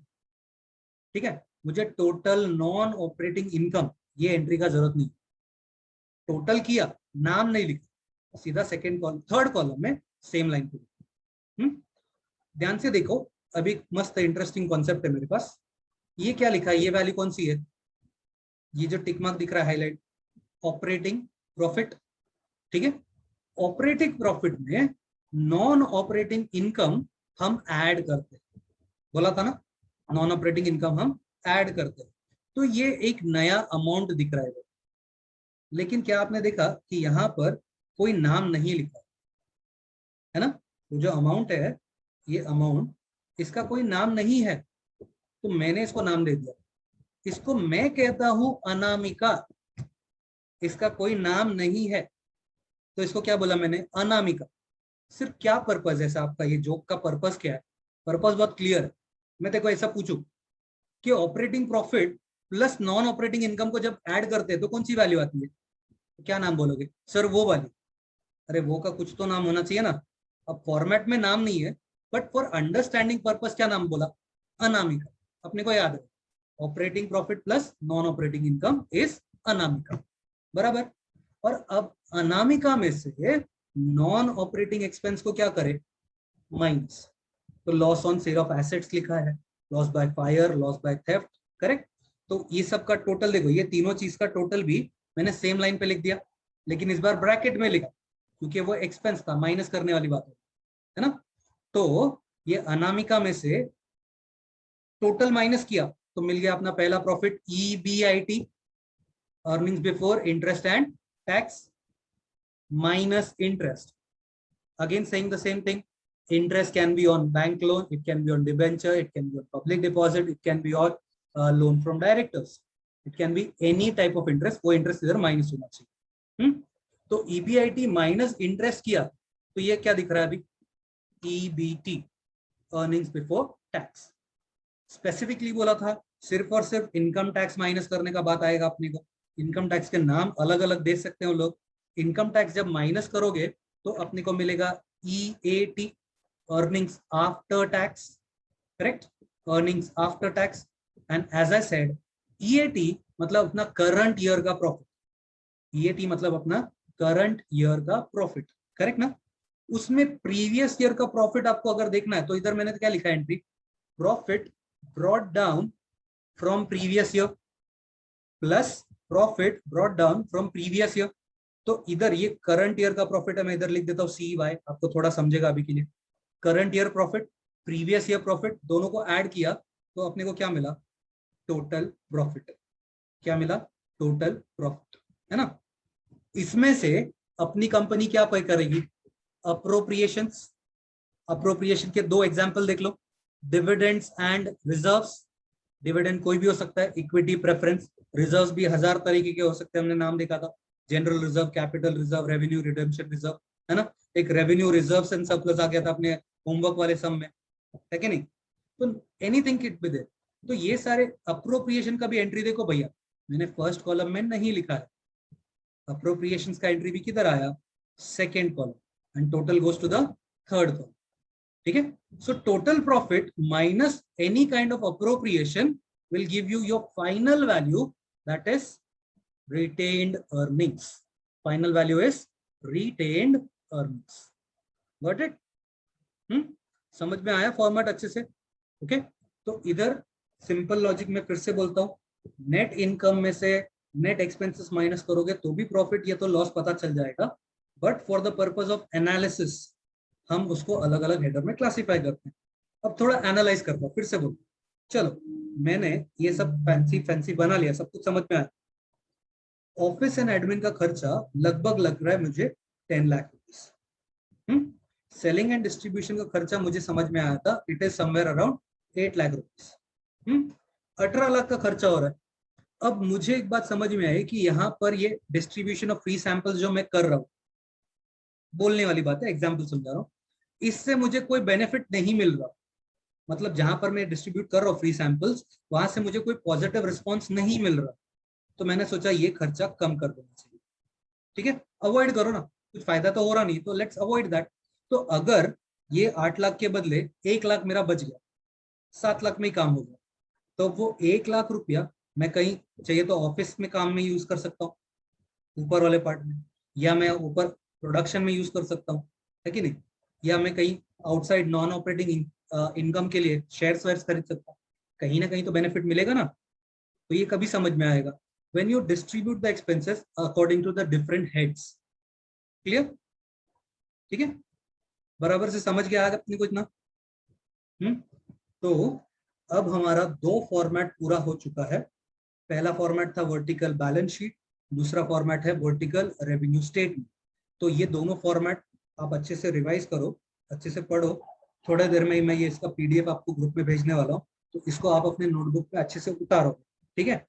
ठीक है। मुझे टोटल नॉन ऑपरेटिंग इनकम ये एंट्री का जरूरत नहीं, टोटल किया, नाम नहीं लिखा, सीधा सेकेंड कॉलम थर्ड कॉलम में सेम लाइन पे। ध्यान से देखो, अभी मस्त इंटरेस्टिंग कॉन्सेप्ट है मेरे पास। ये क्या लिखा है, ये वैल्यू कौन सी है, ये जो टिक मार्क दिख रहा है हाईलाइट, ऑपरेटिंग प्रॉफिट, ठीक है। ऑपरेटिंग प्रॉफिट में नॉन ऑपरेटिंग इनकम हम ऐड करते हैं, बोला था ना, नॉन ऑपरेटिंग इनकम हम ऐड करते हैं। तो ये एक नया अमाउंट दिख रहा है, लेकिन क्या आपने देखा कि यहाँ पर कोई नाम नहीं लिखा है ना। तो जो अमाउंट है, ये अमाउंट, इसका कोई नाम नहीं है, तो मैंने इसको नाम दे दिया। इसको मैं कहता हूं अनामिका, इसका कोई नाम नहीं है, तो इसको क्या बोला मैंने, अनामिका। सिर्फ क्या पर्पस है आपका, ये जोक का पर्पस क्या है? पर्पस बहुत क्लियर है। मैं तेरे को ऐसा पूछूं कि operating profit plus non operating income को जब ऐड करते हैं तो कौन सी वैल्यू आती है? क्या नाम बोलोगे? सर वो वाली। अरे वो का कुछ तो नाम होना चाहिए ना। अब फॉर्मेट में नाम नहीं है, बट फॉर अंडरस्टैंडिंग पर्पस क्या नाम बोला? अनामिका। अपने को याद है, operating profit plus non operating income is Anamika, बराबर। और अब अनामिका में से नॉन ऑपरेटिंग एक्सपेंस को क्या करे? माइनस। तो loss on sale of assets लिखा है, loss by fire, loss by theft, correct. तो ये सब का टोटल देखो, ये तीनों चीज का टोटल भी मैंने सेम लाइन पे लिख दिया, लेकिन इस बार ब्रैकेट में लिखा क्योंकि वो एक्सपेंस था, माइनस करने वाली बात है ना। तो ये अनामिका में से टोटल माइनस किया तो मिल गया अपना पहला profit EBIT, earnings before interest and tax, minus interest. Again saying the same thing, interest can be on bank loan, it can be on debenture, it can be on public deposit, it can be on loan from directors, it can be any type of interest, वो interest इधर minus होना चाहिए। तो EBIT minus interest किया तो ये क्या दिख रहा है अभी? EBT, earnings before tax. Specifically बोला था सिर्फ और सिर्फ इनकम टैक्स माइनस करने का बात आएगा अपने को। इनकम टैक्स के नाम अलग अलग दे सकते हो लोग। इनकम टैक्स जब माइनस करोगे तो अपने को मिलेगा EAT, earnings after tax, correct, earnings after tax. And as I said, EAT मतलब अपना करंट ईयर का प्रॉफिट, EAT मतलब अपना करंट ईयर का प्रॉफिट, करेक्ट ना। उसमें प्रीवियस ईयर का प्रॉफिट आपको अगर देखना है तो इधर मैंने क्या लिखा है entry, profit brought down from previous year plus profit brought down from previous year. तो इधर ये करंट ईयर का प्रॉफिट है, मैं इधर लिख देता हूँ CY, आपको थोड़ा समझेगा अभी के लिए। Current year profit, previous year profit, दोनों को ऐड किया तो अपने को क्या मिला? Total profit. क्या मिला? टोटल प्रॉफिट, है ना। इसमें से अपनी कंपनी क्या पे करेगी? अप्रोप्रिएशंस। अप्रोप्रिएशन के दो एग्जांपल देख लो, डिविडेंड्स एंड रिजर्व्स। डिविडेंड कोई भी हो सकता है, इक्विटी प्रेफरेंस। रिजर्व्स भी 1000 तरीके के हो सकते हैं, हमने नाम देखा था, general reserve, capital reserve, revenue redemption reserve, है ना। एक रेवेन्यू रिजर्व एंड सरप्लस आ गया था अपने होमवर्क वाले सम में, है कि नहीं। तो एनीथिंग किट भी दे। तो ये सारे अप्रोप्रिएशन का भी एंट्री देखो भैया, मैंने फर्स्ट कॉलम में नहीं लिखा है। अप्रोप्रिएशंस का एंट्री भी किधर आया? Second column, and total goes to the third column, ठीक है। So total profit minus any kind of appropriation will give you your final value, that is retained earnings. Final value is retained earnings. Got it? समझ में आया format अच्छे से? Okay, तो इधर simple logic में फिर से बोलता हूँ, नेट इनकम में से नेट एक्सपेंसेस माइनस करोगे तो भी प्रॉफिट या तो लॉस पता चल जाएगा, but for the purpose of analysis हम उसको अलग अलग हेडर में क्लासिफाई करते हैं। अब थोड़ा एनालाइज करता हूँ, फिर से बोलूँ। चलो, मैंने ये सब फैंसी बना लिया, सब कुछ समझ में आया। ऑफिस एंड एडमिन का खर्चा लगभग लग रहा है मुझे 10 lakh rupees. Selling and distribution का खर्चा मुझे समझ में आया था, it is somewhere around 8 lakh rupees. 18 lakh का खर्चा हो रहा है। अब मुझे एक बात समझ में आई कि यहाँ पर ये डिस्ट्रीब्यूशन ऑफ फ्री सैंपल्स जो मैं कर रहा हूँ, बोलने वाली बात है, एग्जाम्पल समझा रहा हूँ, इससे मुझे कोई बेनिफिट नहीं मिल रहा। मतलब जहां पर मैं डिस्ट्रीब्यूट कर रहा हूँ फ्री सैंपल्स, वहां से मुझे कोई पॉजिटिव रिस्पॉन्स नहीं मिल रहा, तो मैंने सोचा ये खर्चा कम कर देना चाहिए, ठीक है। अवॉइड करो ना, कुछ फायदा तो हो रहा नहीं, तो लेट्स अवॉइड दैट। तो अगर ये 8 लाख के बदले 1 लाख मेरा बच गया, 7 लाख में ही काम हो गया, तो वो 1 लाख रुपया मैं कहीं चाहिए तो ऑफिस में काम में यूज कर सकता हूँ, ऊपर वाले पार्ट में, या मैं ऊपर प्रोडक्शन में यूज कर सकता हूँ, है कि नहीं, या मैं कहीं आउटसाइड नॉन ऑपरेटिंग इनकम के लिए शेयर्स वेयर्स खरीद सकता हूँ। कहीं ना कहीं तो बेनिफिट मिलेगा ना। तो ये कभी समझ में आएगा when you distribute the expenses according to the different heads. Clear? ठीक है, बराबर से समझ गया आगे अपनी कुछ ना। तो अब हमारा 2 फॉर्मेट पूरा हो चुका है। पहला फॉर्मेट था वर्टिकल बैलेंस शीट, दूसरा फॉर्मेट है वर्टिकल रेवेन्यू स्टेटमेंट। तो ये दोनों फॉर्मेट आप अच्छे से रिवाइज करो, अच्छे से पढ़ो। थोड़ी देर में ही मैं ये इसका PDF आपको ग्रुप में भेजने वाला हूँ, तो इसको आप अपने नोटबुक पे अच्छे से उतारो, ठीक है।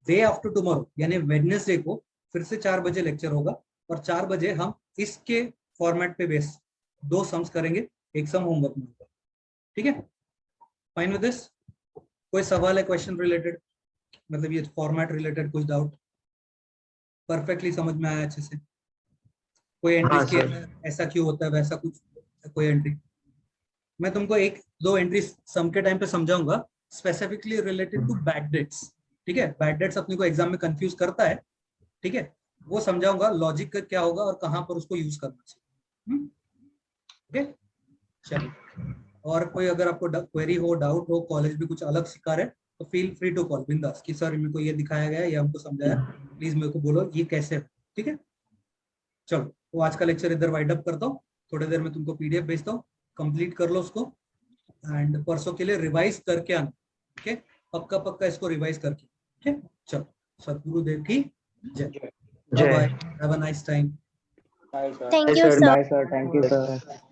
डे आफ्टर टुमारो यानी वेडनेसडे को फिर से 4 बजे लेक्चर होगा, और 4 बजे हम इसके फॉर्मेट पे बेस 2 सम्स करेंगे, एक सम होमवर्क में होगा, ठीक है? Fine with this? कोई सवाल है क्वेश्चन रिलेटेड, मतलब ये फॉर्मेट रिलेटेड कुछ डाउट? परफेक्टली समझ में आया अच्छे से? कोई हाँ एंट्रीज सर। के ऐसा क्यों होता है वैसा कुछ, कोई एंट्री? मैं तुमको 1-2 एंट्री सम के टाइम पे समझाऊंगा, specifically related to bad debts, ठीक है? बैड डेट्स अपने को एग्जाम में कंफ्यूज करता है, ठीक है? वो समझाऊंगा लॉजिक का क्या होगा और कहां पर उसको यूज करना चाहिए, ओके? चलिए, और कोई अगर आपको क्वेरी हो, डाउट हो, कॉलेज भी कुछ अलग सिखा रहे तो फील फ्री टू कॉल बिंदास कि सर मेरे को ये दिखाया गया, ये हमको समझाया, प्लीज मेरे को बोलो ये कैसे है, ठीक है? चलो, तो आज का लेक्चर इधर वाइड अप करता हूँ, थोड़ी देर में तुमको पीडीएफ भेजता हूँ, कंप्लीट कर लो उसको, एंड परसों के लिए रिवाइज करके आना, ओके? पक्का पक्का इसको रिवाइज करके, ठीक? चलो, सद्गुरुदेव की जय, bye, have a nice time. Bye, sir. Thank Bye you sir, sir. bye sir, thank you sir.